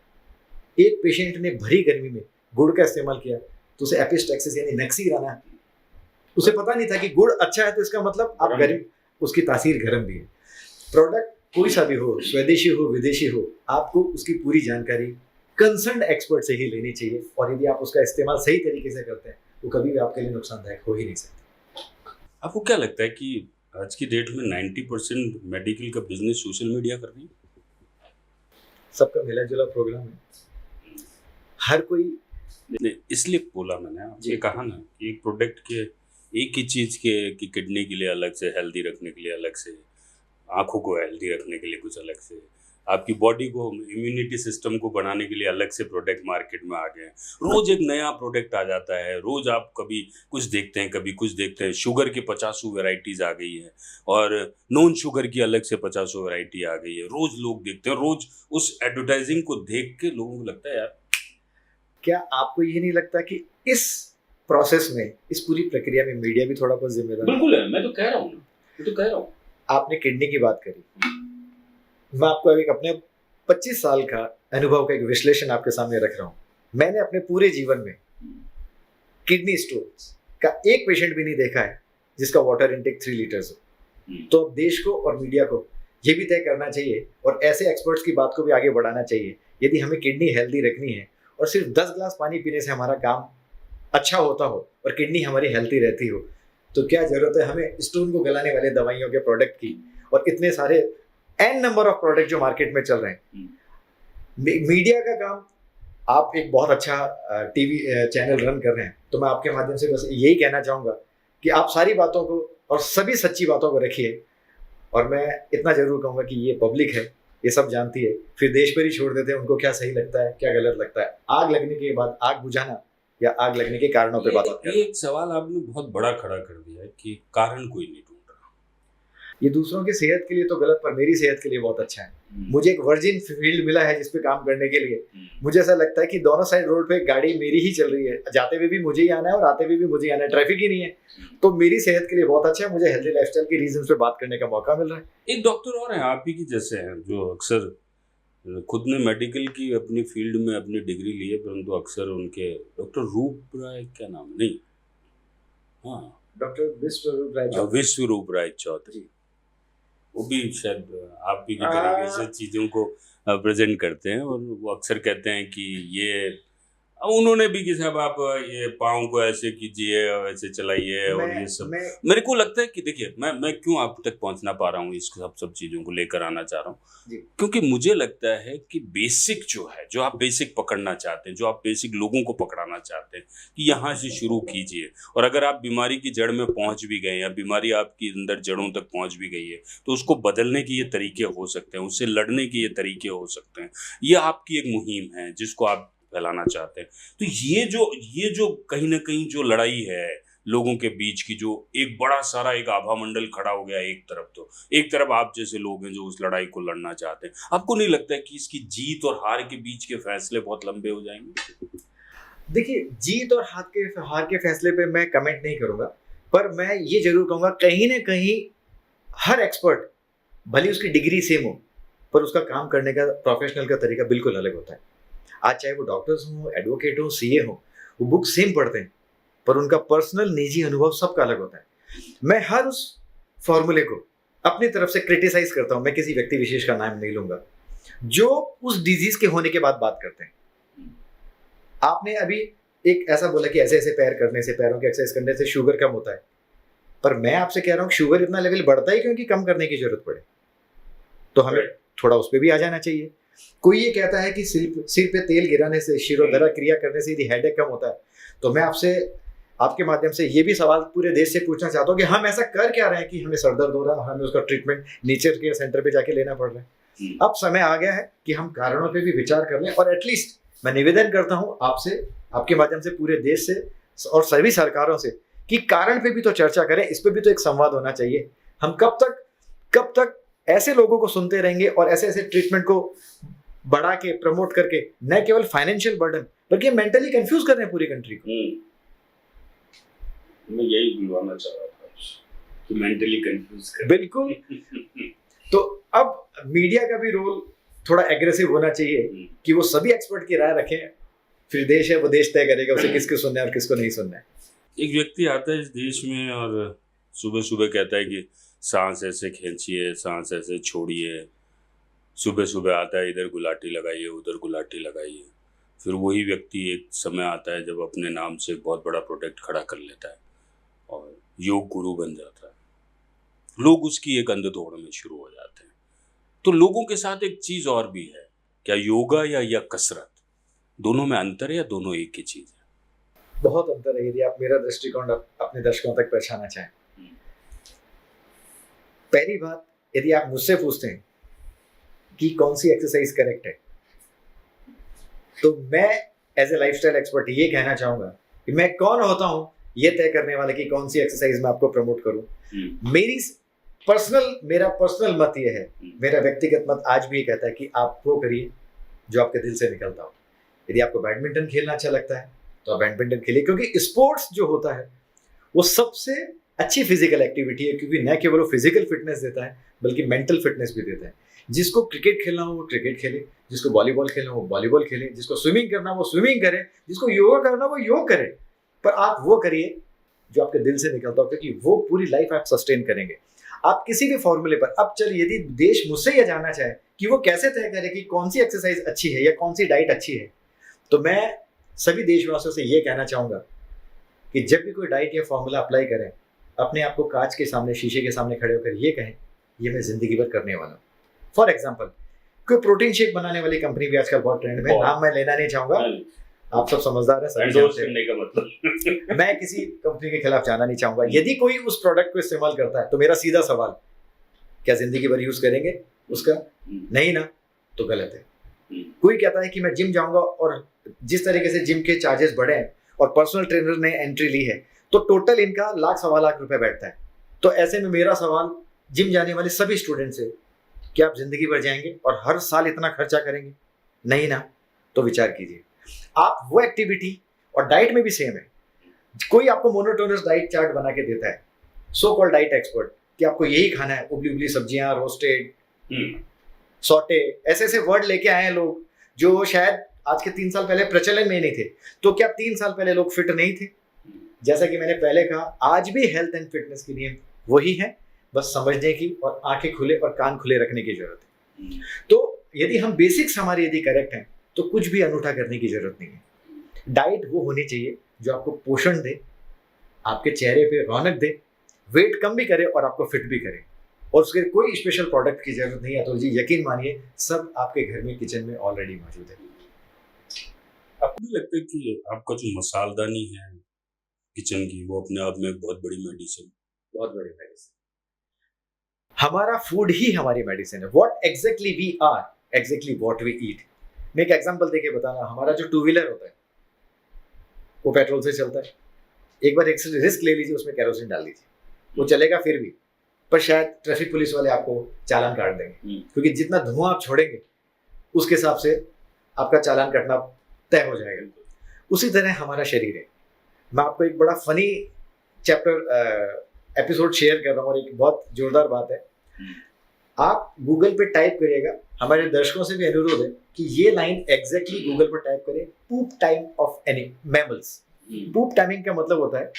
एक पेशेंट ने भरी गर्मी में गुड़ का इस्तेमाल किया तो उसे एपिस्टेक्सिस यानी नक्सीर आना, उसे पता नहीं था कि गुड़ अच्छा है तो इसका मतलब आप गर्म, उसकी तासीर गर्म भी है। प्रोडक्ट कोई सा भी हो, स्वदेशी हो विदेशी हो, आपको उसकी पूरी जानकारी कंसर्न्ड एक्सपर्ट से ही लेनी चाहिए। और यदि आप उसका इस्तेमाल सही तरीके से करते हैं तो कभी भी आपके लिए नुकसानदायक हो ही नहीं सकता। आपको क्या लगता है कि आज की डेट में 90% मेडिकल का बिजनेस सोशल मीडिया कर रही है? सबका मिला जुला प्रोग्राम है, हर कोई नहीं, इसलिए बोला मैंने आपने कहा ना कि एक प्रोडक्ट के एक ही चीज़ के कि किडनी के लिए अलग से, हेल्दी रखने के लिए अलग से, आँखों को हेल्दी रखने के लिए कुछ अलग से, आपकी बॉडी को इम्यूनिटी सिस्टम को बढ़ाने के लिए अलग से प्रोडक्ट मार्केट में आ गए हैं। रोज़ एक नया प्रोडक्ट आ जाता है, रोज़ आप कभी कुछ देखते हैं कभी कुछ देखते हैं। शुगर की 50 वेराइटीज़ आ गई है और नॉन शुगर की अलग से 50 वेराइटी आ गई है। रोज़ लोग देखते हैं, रोज़ उस एडवर्टाइजिंग को देख के लोगों को लगता है यार। क्या आपको ये नहीं लगता कि इस प्रोसेस में, इस पूरी प्रक्रिया में मीडिया भी थोड़ा बहुत जिम्मेदार? बिल्कुल है, मैं तो कह रहा हूँ। आपने किडनी की बात करी, मैं आपको अभी अपने 25 साल का अनुभव का एक विश्लेषण आपके सामने रख रहा हूँ। मैंने अपने पूरे जीवन में किडनी स्टोन्स का एक पेशेंट भी नहीं देखा है जिसका वाटर इनटेक 3 लीटर्स हो। तो अब देश को और मीडिया को ये भी तय करना चाहिए और ऐसे एक्सपर्ट्स की बात को भी आगे बढ़ाना चाहिए। यदि हमें किडनी हेल्दी रखनी है और सिर्फ 10 ग्लास पानी पीने से हमारा काम अच्छा होता हो और किडनी हमारी हेल्दी रहती हो, तो क्या जरूरत है हमें स्टोन को गलाने वाले दवाइयों के प्रोडक्ट की, और इतने सारे एन नंबर ऑफ प्रोडक्ट जो मार्केट में चल रहे हैं। मीडिया का काम, आप एक बहुत अच्छा टीवी चैनल रन कर रहे हैं, तो मैं आपके माध्यम से बस यही कहना चाहूँगा कि आप सारी बातों को और सभी सच्ची बातों को रखिए, और मैं इतना जरूर कहूँगा कि ये पब्लिक है, ये सब जानती है, फिर देश पर ही छोड़ देते हैं, उनको क्या सही लगता है क्या गलत लगता है। आग लगने के बाद आग बुझाना या आग लगने के कारणों पे बात करना। एक सवाल आपने बहुत बड़ा खड़ा कर दिया है कि कारण कोई नहीं ढूंढ रहा। ये दूसरों की सेहत के लिए तो गलत, पर मेरी सेहत के लिए बहुत अच्छा है। मुझे एक वर्जिन फील्ड मिला है जिसपे काम करने के लिए। मुझे ऐसा लगता है कि दोनों साइड रोड पे गाड़ी मेरी ही चल रही है, जाते हुए भी मुझे ही आना है और आते हुए भी मुझे ही आना है, ट्रैफिक ही नहीं है। तो मेरी सेहत के लिए बहुत अच्छा है, मुझे हेल्दी लाइफस्टाइल के रीजन पे बात करने का मौका मिल रहा है। एक डॉक्टर और हैं आप ही की जैसे हैं, जो अक्सर खुद ने मेडिकल की अपनी फील्ड में अपनी डिग्री ली है, परंतु अक्सर उनके डॉक्टर रूप राय, क्या नाम है, नहीं, हाँ, डॉक्टर विश्वरूप राय चौधरी, वो भी शायद आप ही की तरीके से चीज़ों को प्रेजेंट करते हैं, और वो अक्सर कहते हैं कि ये उन्होंने भी कि साहब आप ये पाँव को ऐसे कीजिए वैसे चलाइए, और ये सब मेरे को लगता है कि देखिए मैं क्यों आप तक पहुंचना पा रहा हूँ, इस सब चीज़ों को लेकर आना चाह रहा हूँ, क्योंकि मुझे लगता है कि बेसिक जो है, जो आप बेसिक पकड़ना चाहते हैं, जो आप बेसिक लोगों को पकड़ाना चाहते हैं, कि यहाँ से शुरू कीजिए, और अगर आप बीमारी की जड़ में पहुँच भी गए या बीमारी आपकी अंदर जड़ों तक पहुँच भी गई है, तो उसको बदलने के ये तरीके हो सकते हैं, उससे लड़ने के ये तरीके हो सकते हैं। ये आपकी एक मुहिम है जिसको आप फैलाना चाहते हैं। तो ये जो कहीं ना कहीं जो लड़ाई है लोगों के बीच की, जो एक बड़ा सारा एक आभा मंडल खड़ा हो गया, एक तरफ आप जैसे लोग हैं जो उस लड़ाई को लड़ना चाहते हैं, आपको नहीं लगता है कि इसकी जीत और हार के बीच के फैसले बहुत लंबे हो जाएंगे? देखिए, जीत और हार के फैसले पे मैं कमेंट नहीं करूंगा, पर मैं ये जरूर कहूंगा कहीं ना कहीं हर एक्सपर्ट, भले उसकी डिग्री सेम हो, पर उसका काम करने का प्रोफेशनल का तरीका बिल्कुल अलग होता है। आज चाहे वो डॉक्टर्स हो, एडवोकेट हो, सीए हो, वो बुक सेम पढ़ते हैं, पर उनका पर्सनल निजी अनुभव सबका अलग होता है। मैं हर उस फॉर्मूले को अपनी तरफ से क्रिटिसाइज करता हूं, मैं किसी व्यक्ति विशेष का नाम नहीं लूंगा, जो उस डिजीज के होने के बाद बात करते हैं। आपने अभी एक ऐसा बोला कि ऐसे ऐसे पैर करने से, पैरों के एक्सरसाइज करने से शुगर कम होता है, पर मैं आपसे कह रहा हूँ शुगर इतना लेवल बढ़ता ही क्योंकि कम करने की जरूरत पड़े, तो हमें थोड़ा उस पर भी आ जाना चाहिए। कोई ये कहता है कि सिर पे तेल गिराने से, शिरोधरा क्रिया करने से यदि हेडेक कम होता है, तो मैं आपसे आपके माध्यम से ये भी सवाल पूरे देश से पूछना चाहता हूँ कि हम ऐसा कर क्या रहे हैं कि हमें सरदर्द हो रहा है, हमें उसका ट्रीटमेंट नेचर केयर सेंटर पे जाके लेना पड़ रहा है। अब समय आ गया है कि हम कारणों पे भी विचार कर लें, और एटलीस्ट मैं निवेदन करता हूँ आपसे, आपके माध्यम से पूरे देश से और सभी सरकारों से, कि कारण पे भी तो चर्चा करें, इस पे भी तो एक संवाद होना चाहिए। हम कब तक ऐसे लोगों को सुनते रहेंगे और ऐसे ऐसे ट्रीटमेंट को बढ़ा के प्रमोट करके न केवल फाइनेंशियल बर्डन बल्कि मेंटली कंफ्यूज कर रहे हैं पूरी कंट्री को। मैं यही बुलवाना चाह रहा था कि मेंटली कंफ्यूज कर, बिल्कुल। तो अब मीडिया का भी रोल थोड़ा एग्रेसिव होना चाहिए कि वो सभी एक्सपर्ट की राय रखें, फिर देश है वो देश तय करेगा उसे किसको सुनना है और किसको नहीं सुनना है। एक व्यक्ति आता है इस देश में और सुबह सुबह कहता है कि सांस ऐसे खींचिए, सांस ऐसे छोड़िए, सुबह सुबह आता है इधर गुलाटी लगाइए, उधर गुलाटी लगाइए। फिर वही व्यक्ति एक समय आता है जब अपने नाम से एक बहुत बड़ा प्रोडक्ट खड़ा कर लेता है और योग गुरु बन जाता है, लोग उसकी एक अंधधोड़ में शुरू हो जाते हैं। तो लोगों के साथ एक चीज़ और भी है, क्या योगा या कसरत, दोनों में अंतर है या दोनों एक ही चीज़ है? बहुत अंतर है, यदि आप मेरा दृष्टिकोण अपने दर्शकों तक पहुंचाना चाहें। पहली बात, यदि आप मुझसे पूछते हैं कि कौन सी एक्सरसाइज करेक्ट है, तो मैं एज ए लाइफस्टाइल एक्सपर्ट ये कहना चाहूंगा कि मैं कौन होता हूं ये तय करने वाला कि कौन सी एक्सरसाइज मैं आपको प्रमोट करूं। मेरा पर्सनल मत ये है, मेरा व्यक्तिगत मत आज भी ये कहता है कि आप वो करिए जो आपके दिल से निकलता हो। यदि आपको बैडमिंटन खेलना अच्छा लगता है तो आप बैडमिंटन खेलिए, क्योंकि स्पोर्ट्स जो होता है वो सबसे अच्छी फिजिकल एक्टिविटी है, क्योंकि न केवल वो फिजिकल फिटनेस देता है बल्कि मेंटल फिटनेस भी देता है। जिसको क्रिकेट खेलना हो वो क्रिकेट खेले, जिसको वॉलीबॉल खेलना हो वो वॉलीबॉल खेले, जिसको स्विमिंग करना हो वो स्विमिंग करे, जिसको योगा करना हो वो योग करे, पर आप वो करिए जो आपके दिल से निकलता हो, क्योंकि वो पूरी लाइफ आप सस्टेन करेंगे। आप किसी भी फॉर्मूले पर, अब चल यदि देश मुझसे यह जानना चाहे कि वो कैसे तय करे कि कौन सी एक्सरसाइज अच्छी है या कौन सी डाइट अच्छी है, तो मैं सभी देशवासियों से ये कहना चाहूँगा कि जब भी कोई डाइट या फॉर्मूला अप्लाई करें अपने आप को कांच के सामने, शीशे के सामने खड़े होकर ये कहें, ये मैं जिंदगी भर करने वाला हूँ। फॉर एग्जाम्पल, कोई प्रोटीन शेक बनाने वाली कंपनी भी आजकल बहुत ट्रेंड में, नाम मैं लेना नहीं चाहूंगा, आप सब समझदार हैं, सभी जानते हैं। करने का मतलब मैं किसी कंपनी के खिलाफ जाना नहीं चाहूंगा। यदि कोई उस प्रोडक्ट को इस्तेमाल करता है तो मेरा सीधा सवाल, क्या जिंदगी भर यूज करेंगे उसका? नहीं ना, तो गलत है। कोई कहता है कि मैं जिम जाऊंगा, और जिस तरीके से जिम के चार्जेस बढ़े हैं और पर्सनल ट्रेनर ने एंट्री ली है, तो टोटल इनका लाख सवा लाख रुपए बैठता है। तो ऐसे में मेरा सवाल जिम जाने वाले सभी स्टूडेंट से, क्या आप जिंदगी भर जाएंगे और हर साल इतना खर्चा करेंगे? नहीं ना, तो विचार कीजिए। आप वो एक्टिविटी, और डाइट में भी सेम है, कोई आपको मोनोटोनस डाइट चार्ट बना के देता है, सो कॉल्ड डाइट एक्सपर्ट, कि आपको यही खाना है, उबली उबली सब्जियां, रोस्टेड, सॉटे, ऐसे ऐसे वर्ड लेके आए हैं लोग जो शायद आज के 3 साल पहले प्रचलन में ही नहीं थे। तो क्या 3 साल पहले लोग फिट नहीं थे? जैसा कि मैंने पहले कहा, आज भी हेल्थ एंड फिटनेस के नियम वही है, बस समझने की और आंखें खुले और कान खुले रखने की जरूरत है। तो यदि हम बेसिक्स हमारी यदि करेक्ट हैं तो कुछ भी अनूठा करने की जरूरत नहीं है। डाइट वो होनी चाहिए जो आपको पोषण दे, आपके चेहरे पे रौनक दे, वेट कम भी करे और आपको फिट भी करे, और उसके कोई स्पेशल प्रोडक्ट की जरूरत नहीं है। अतुल जी, यकीन मानिए, सब आपके घर में किचन में ऑलरेडी मौजूद है। आपको नहीं लगता कि आपका जो मसालदानी है किचन की, वो अपने आप में बहुत बड़ी मेडिसिन? बहुत बड़ी मेडिसिन। हमारा फूड ही हमारी मेडिसिन है। What exactly we are, exactly what we eat. मैं एक एग्जांपल देके बताना, हमारा जो 2 व्हीलर होता है वो पेट्रोल से चलता है। एक बार एक रिस्क ले लीजिए, उसमें केरोसिन डाल दीजिए, वो चलेगा फिर भी, पर शायद ट्रैफिक पुलिस वाले आपको चालान काट देंगे, क्योंकि जितना धुआं आप छोड़ेंगे उसके हिसाब से आपका चालान कटना तय हो जाएगा। उसी तरह हमारा शरीर है। मैं आपको एक बड़ा फनी चैप्टर एपिसोड शेयर कर रहा हूँ, और एक बहुत जोरदार बात है। आप गूगल पे टाइप करिएगा, हमारे दर्शकों से भी अनुरोध है कि ये लाइन एग्जैक्टली गूगल पर टाइप करें, poop time of any mammals. Poop timing का मतलब होता है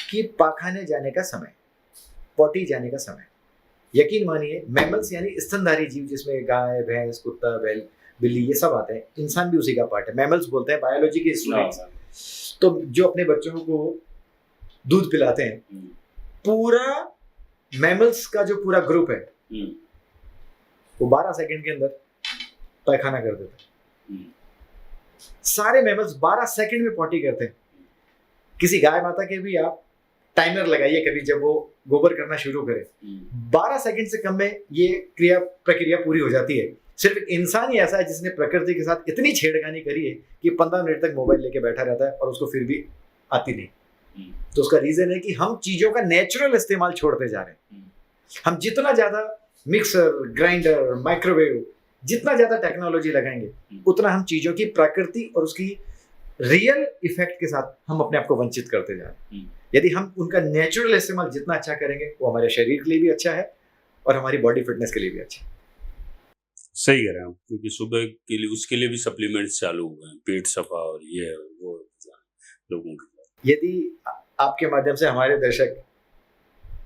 कि पाखाने जाने का समय, पॉटी जाने का समय। यकीन मानिए, मैमल्स यानी स्तनधारी जीव, जिसमें गाय, भैंस, कुत्ता, बैल, बिल्ली, ये सब आते हैं। इंसान भी उसी का पार्ट है। मैमल्स बोलते हैं बायोलॉजी के स्टूडेंट्स। तो जो अपने बच्चों को दूध पिलाते हैं, पूरा मैमल्स का जो पूरा ग्रुप है वो 12 सेकंड के अंदर पैखाना कर देता है। सारे मैमल्स 12 सेकंड में पॉटी करते हैं। किसी गाय माता के भी आप टाइमर लगाइए कभी, जब वो गोबर करना शुरू करे, 12 सेकंड से कम में ये प्रक्रिया पूरी हो जाती है। सिर्फ एक इंसान ही ऐसा है जिसने प्रकृति के साथ इतनी छेड़खानी करी है कि 15 मिनट तक मोबाइल लेके बैठा रहता है और उसको फिर भी आती नहीं। तो उसका रीजन है कि हम चीजों का नेचुरल इस्तेमाल छोड़ते जा रहे हैं। हम जितना ज्यादा मिक्सर, ग्राइंडर, माइक्रोवेव, जितना ज्यादा टेक्नोलॉजी लगाएंगे, उतना हम चीजों की प्रकृति और उसकी रियल इफेक्ट के साथ हम अपने आप को वंचित करते जा रहे हैं। यदि हम उनका नेचुरल इस्तेमाल जितना अच्छा करेंगे, वो हमारे शरीर के लिए भी अच्छा है और हमारी बॉडी फिटनेस के लिए भी अच्छा है। सही कह रहे हैं आप, क्योंकि सुबह के लिए उसके लिए भी सप्लीमेंट्स चालू हुए हैं, पेट सफा और ये वो लोगों के। यदि आपके माध्यम से हमारे दर्शक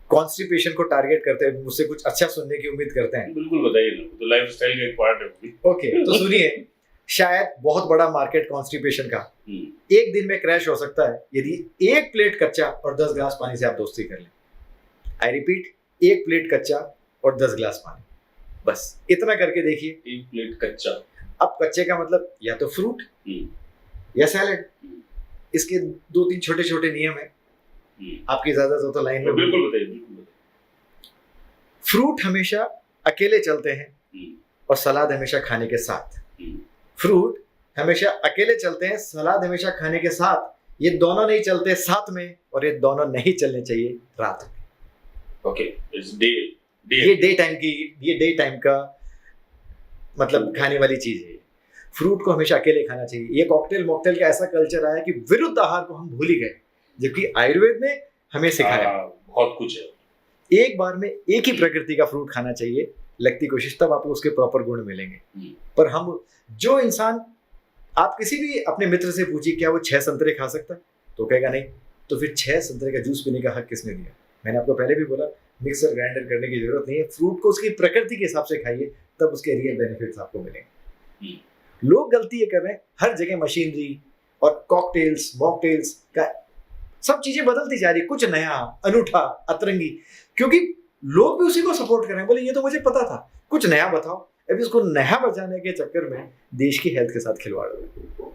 कॉन्स्टिपेशन को टारगेट करते हैं, मुझसे कुछ अच्छा सुनने की उम्मीद करते हैं, बिल्कुल बताइए ना, तो लाइफस्टाइल का एक पार्ट है। ओके, तो सुनिए। शायद बहुत बड़ा मार्केट कॉन्स्टिपेशन का एक दिन में क्रैश हो सकता है यदि 1 प्लेट कच्चा और 10 गिलास पानी से आप दोस्ती कर लें। आई रिपीट, 1 प्लेट कच्चा और 10 गिलास पानी, बस इतना करके देखिए। 1 प्लेट कच्चा। अब कच्चे का मतलब या तो फ्रूट या सैलेड। इसके 2-3 छोटे छोटे नियम है, आपकी इजाजत हो तो लाइन में। बिल्कुल बताइए। फ्रूट हमेशा अकेले चलते हैं और सलाद हमेशा खाने के साथ। फ्रूट हमेशा अकेले चलते हैं, सलाद हमेशा खाने के साथ। ये दोनों नहीं चलते साथ में, और ये दोनों नहीं चलने चाहिए रात में। ओके, ये डे टाइम का मतलब खाने वाली चीज है। फ्रूट को हमेशा अकेले खाना चाहिए। ये कॉकटेल मॉकटेल का ऐसा कल्चर आया कि विरुद्ध आहार को हम भूल ही गए, जबकि आयुर्वेद ने हमें सिखाया बहुत कुछ है। एक बार में एक ही प्रकृति का फ्रूट खाना चाहिए। लगती कोशिश, तब आपको उसके प्रॉपर गुण मिलेंगे। पर हम जो इंसान, आप किसी भी अपने मित्र से पूछिए क्या वो 6 संतरे खा सकता है, तो कहेगा नहीं। तो फिर 6 संतरे का जूस पीने का हक किसने दिया? मैंने आपको पहले भी बोला, मिक्सर ग्राइंडर करने की जरूरत नहीं है। फ्रूट को उसकी प्रकृति के हिसाब से खाइए, तब उसके रियल बेनिफिट्स आपको मिलेंगे। लोग गलती ये कर रहे हैं, हर जगह मशीनरी और कॉकटेल्स मॉकटेल्स का सब चीजें बदलती जा रही, कुछ नया, अनूठा, अतरंगी, क्योंकि लोग भी उसी को सपोर्ट कर रहे हैं। बोले ये तो मुझे पता था, कुछ नया बताओ। अभी उसको नया बचाने के चक्कर में देश की हेल्थ के साथ खिलवाड़ हो रहा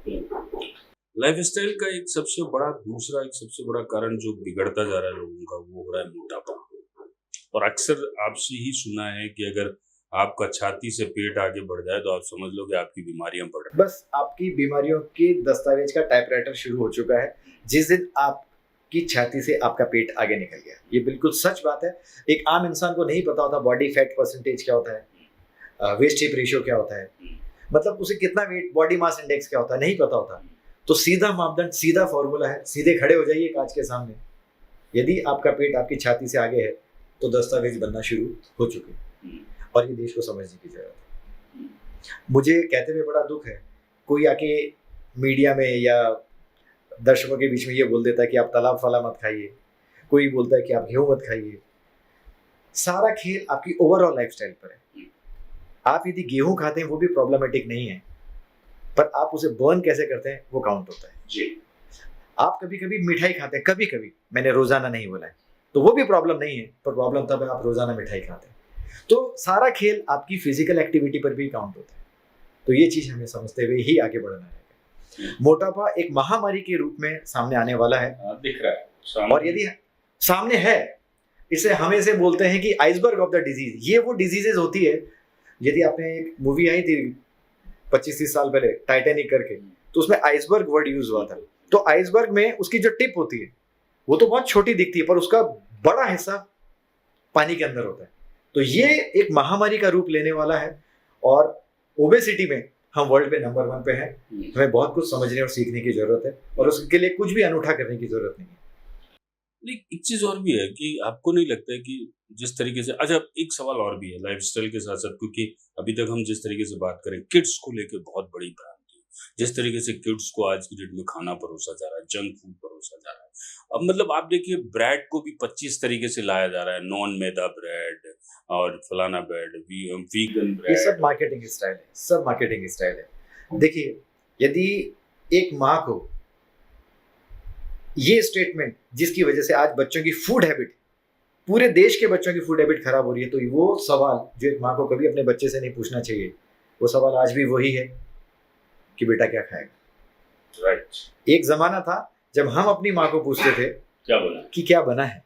है। लाइफस्टाइल का एक सबसे बड़ा कारण जो बिगड़ता जा रहा है लोगों का, वो हो रहा है मोटापा। और अक्सर आपसे ही सुना है कि अगर आपका छाती से पेट आगे बढ़ जाए तो आप समझ लो कि आपकी बीमारियां बढ़ रही। बस आपकी बीमारियों के दस्तावेज का टाइपराइटर शुरू हो चुका है जिस दिन आपकी छाती से आपका पेट आगे निकल गया। ये बिल्कुल सच बात है। एक आम इंसान को नहीं पता होता बॉडी फैट परसेंटेज क्या होता है, वेस्ट हिप रेशियो क्या होता है, मतलब उसे कितना वेट, बॉडी मास इंडेक्स क्या होता है, नहीं पता होता। तो सीधा मापदंड, सीधा फॉर्मूला है, सीधे खड़े हो जाइए कांच के सामने। यदि आपका पेट आपकी छाती से आगे है तो दस्तावेज बनना शुरू हो चुके हैं, और ये देश को समझने की जरूरत है। मुझे कहते हुए बड़ा दुख है, कोई आके मीडिया में या दर्शकों के बीच में ये बोल देता है कि आप तालाब फला मत खाइए, कोई बोलता है कि आप गेहूं मत खाइए। सारा खेल आपकी ओवरऑल लाइफस्टाइल पर है। आप यदि गेहूं खाते हैं वो भी प्रॉब्लमेटिक नहीं है, पर आप उसे बर्न कैसे करते हैं वो काउंट होता है जी। आप कभी कभी मिठाई खाते हैं, कभी कभी, मैंने रोजाना नहीं बोला है, तो वो भी प्रॉब्लम नहीं है, पर प्रॉब्लम तब है आप रोजाना मिठाई खाते हैं। तो सारा खेल आपकी फिजिकल एक्टिविटी पर भी काउंट होता है। तो ये चीज हमें समझते हुए ही आगे बढ़ना है। मोटापा एक महामारी के रूप में सामने आने वाला है, दिख रहा है और यदि सामने है, इसे हम इसे बोलते हैं कि आइसबर्ग ऑफ द डिजीज। ये वो डिजीजेज होती है, यदि आपने एक मूवी आई थी 25-30 साल पहले टाइटैनिक करके, तो उसमें आइसबर्ग वर्ड यूज हुआ था। तो आइसबर्ग में उसकी जो टिप होती है वो तो बहुत छोटी दिखती है, पर उसका बड़ा हिस्सा पानी के अंदर होता है। तो ये एक महामारी का रूप लेने वाला है, और ओबेसिटी में हम वर्ल्ड में नंबर 1 पे हैं। हमें बहुत कुछ समझने और सीखने की जरूरत है, और उसके लिए कुछ भी अनूठा करने की जरूरत नहीं है। एक चीज और भी है कि आपको नहीं लगता है कि जिस तरीके से, अच्छा एक सवाल और भी है लाइफस्टाइल के साथ साथ, क्योंकि अभी तक हम जिस तरीके से बात करें किड्स को लेकर बहुत बड़ी भ्रांति है। जिस तरीके से किड्स को आज की डेट में खाना परोसा जा रहा है, जंक फूड परोसा जा रहा है। अब मतलब आप देखिए ब्रेड को भी 25 तरीके से लाया जा रहा है, नॉन मैदा ब्रेड और फलाना ब्रेड, वीगन ये ब्रेड। सब मार्केटिंग स्टाइल है, सब मार्केटिंग स्टाइल है। देखिए, यदि एक माँ को ये स्टेटमेंट, जिसकी वजह से आज बच्चों की फूड हैबिट, पूरे देश के बच्चों की फूड हैबिट खराब हो रही है, तो वो सवाल जो एक माँ को कभी अपने बच्चे से नहीं पूछना चाहिए, वो सवाल आज भी वही है कि बेटा क्या खाएगा। राइट। एक जमाना था जब हम अपनी माँ को पूछते थे क्या बना कि क्या बना है,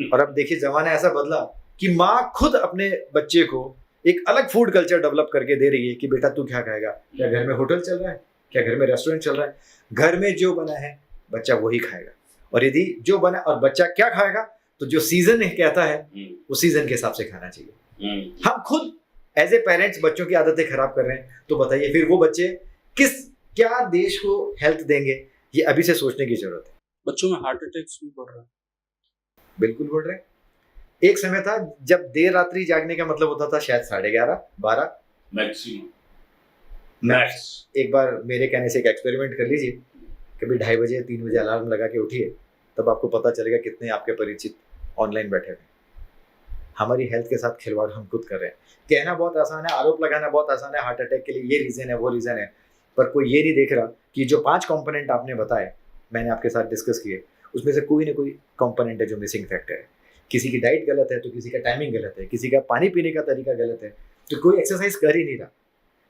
और अब देखिए जमाना ऐसा बदला कि माँ खुद अपने बच्चे को एक अलग फूड कल्चर डेवलप करके दे रही है कि बेटा तू क्या खाएगा, क्या घर में होटल चल रहा है, क्या घर में रेस्टोरेंट चल रहा है, घर में जो बना है बच्चा वही खाएगा। और यदि जो बना, और बच्चा क्या खाएगा, तो जो सीजन कहता है उस सीजन के हिसाब से खाना चाहिए। हम खुद एज ए पेरेंट्स बच्चों की आदतें खराब कर रहे हैं, तो बताइए फिर वो बच्चे क्या देश को हेल्थ देंगे, ये अभी से सोचने की जरूरत है। बच्चों में हार्ट अटैक्स भी बढ़ रहा है। बिल्कुल बढ़ रहे हैं। एक समय था जब देर रात्रि जागने का मतलब होता था शायद 11:30-12 मैक्सिमम मैक्स। एक बार मेरे कहने से एक एक्सपेरिमेंट कर लीजिए, कभी 2:30 बजे 3 बजे अलार्म लगा के उठिए, तब आपको पता चलेगा कितने आपके परिचित ऑनलाइन बैठे हुए। हमारी हेल्थ के साथ खिलवाड़ हम खुद कर रहे हैं। कहना बहुत आसान है, आरोप लगाना बहुत आसान है, हार्ट अटैक के लिए ये रीज़न है, वो रीज़न है, पर कोई ये नहीं देख रहा कि जो 5 कंपोनेंट आपने बताए, मैंने आपके साथ डिस्कस किए, उसमें से कोई ना कोई कंपोनेंट है जो मिसिंग फैक्टर है। किसी की डाइट गलत है, तो किसी का टाइमिंग गलत है, किसी का पानी पीने का तरीका गलत है, तो कोई एक्सरसाइज कर ही नहीं रहा।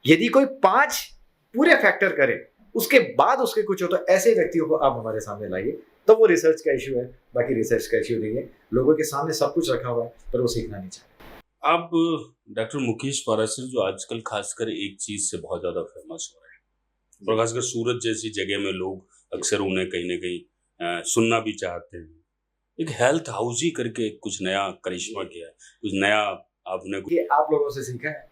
यदि कोई 5 पूरे फैक्टर करे, उसके बाद उसके कुछ हो, तो ऐसे व्यक्तियों को आप हमारे सामने लाइए, तो वो रिसर्च का इशू है, बाकी रिसर्च का इशू नहीं है। लोगों के सामने सब कुछ रखा हुआ है, पर वो सीखना नहीं चाहते। अब डॉक्टर मुकेश पाराशर जो आजकल खासकर एक चीज से बहुत ज्यादा फेमस हो रहे हैं, और खासकर सूरत जैसी जगह में लोग अक्सर उन्हें कहीं ना कहीं सुनना भी चाहते हैं। एक हेल्थ हाउस ही करके कुछ नया करिश्मा किया है, कुछ नया आपने ये आप लोगों से सीखा है,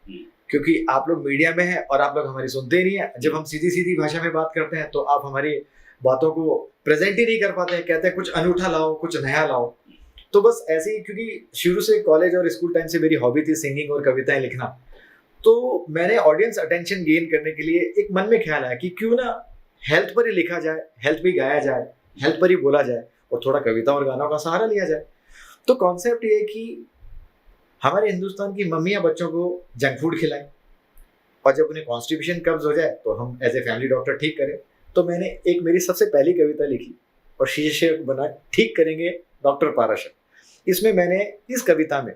क्योंकि आप लोग मीडिया में हैं और आप लोग हमारी सुनते नहीं है। जब हम सीधी सीधी भाषा में बात करते हैं तो आप हमारी बातों को प्रेजेंट ही नहीं कर पाते हैं, कहते हैं कुछ अनूठा लाओ, कुछ नया लाओ। तो बस ऐसे ही, क्योंकि शुरू से कॉलेज और स्कूल टाइम से मेरी हॉबी थी सिंगिंग और कविताएं लिखना, तो मैंने ऑडियंस अटेंशन गेन करने के लिए एक मन में ख्याल आया कि क्यों ना हेल्थ पर ही लिखा जाए, हेल्थ भी गाया जाए, हेल्थ पर ही बोला जाए, और थोड़ा कविता और गानों का सहारा लिया जाए। तो कॉन्सेप्ट ये कि हमारे हिंदुस्तान की मम्मियाँ बच्चों को जंक फूड खिलाएं, और जब उन्हें कॉन्स्टिपेशन कब्ज हो जाए तो हम एज ए फैमिली डॉक्टर ठीक करें। तो मैंने एक मेरी सबसे पहली कविता लिखी और शीर्षक बना ठीक करेंगे डॉक्टर पाराशर। इसमें मैंने इस कविता में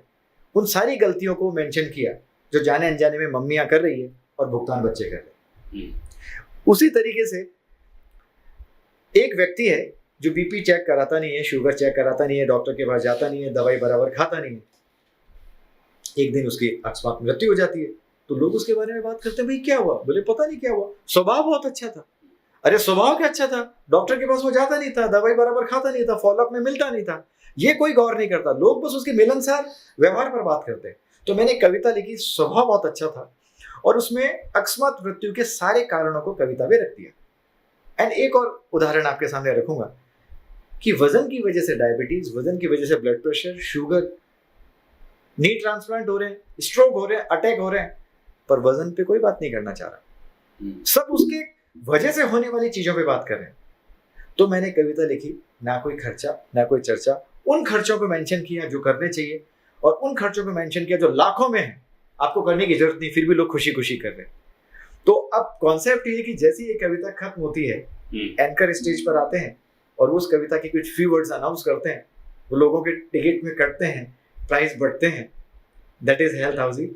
उन सारी गलतियों को मेंशन किया जो जाने अनजाने में मम्मियाँ कर रही है और भुगतान बच्चे कर रहे हैं। उसी तरीके से एक व्यक्ति है जो बीपी चेक कराता नहीं है, शुगर चेक कराता नहीं है, डॉक्टर के पास जाता नहीं है, दवाई बराबर खाता नहीं है, एक दिन उसकी अकस्मात मृत्यु हो जाती है तो लोग उसके बारे में बात करते हैं, भाई क्या हुआ? बोले पता नहीं क्या हुआ, स्वभाव बहुत अच्छा था। अरे स्वभाव क्या अच्छा था? डॉक्टर के पास वो जाता नहीं था, दवाई बराबर खाता नहीं था, फॉलोअप में मिलता नहीं था, ये कोई गौर नहीं करता, लोग बस उसके मिलनसार व्यवहार पर बात करते हैं। तो मैंने एक कविता लिखी, स्वभाव बहुत अच्छा था, और उसमें अकस्मात मृत्यु के सारे कारणों को कविता में रख दिया। एंड एक और उदाहरण आपके सामने रखूंगा कि वजन की वजह से डायबिटीज, वजन की वजह से ब्लड प्रेशर, शुगर, नी ट्रांसप्लांट हो रहे हैं, स्ट्रोक हो रहे हैं, अटैक हो रहे हैं, पर वजन पे कोई बात नहीं करना चाह रहा, सब उसके वजह से होने वाली चीजों पे बात कर रहे हैं। तो मैंने कविता लिखी, ना कोई खर्चा ना कोई चर्चा, उन खर्चों को मेंशन किया जो करने चाहिए, और उन खर्चों को मेंशन किया जो लाखों में है, आपको करने की जरूरत नहीं, फिर भी लोग खुशी खुशी कर रहे हैं। तो अब कॉन्सेप्ट ये कि जैसी ये कविता खत्म होती है, एंकर स्टेज पर आते हैं और उस कविता के कुछ फ्यू वर्ड्स अनाउंस करते हैं, वो लोगों के टिकट में कटते हैं, प्राइस बढ़ते हैं। That is health housing.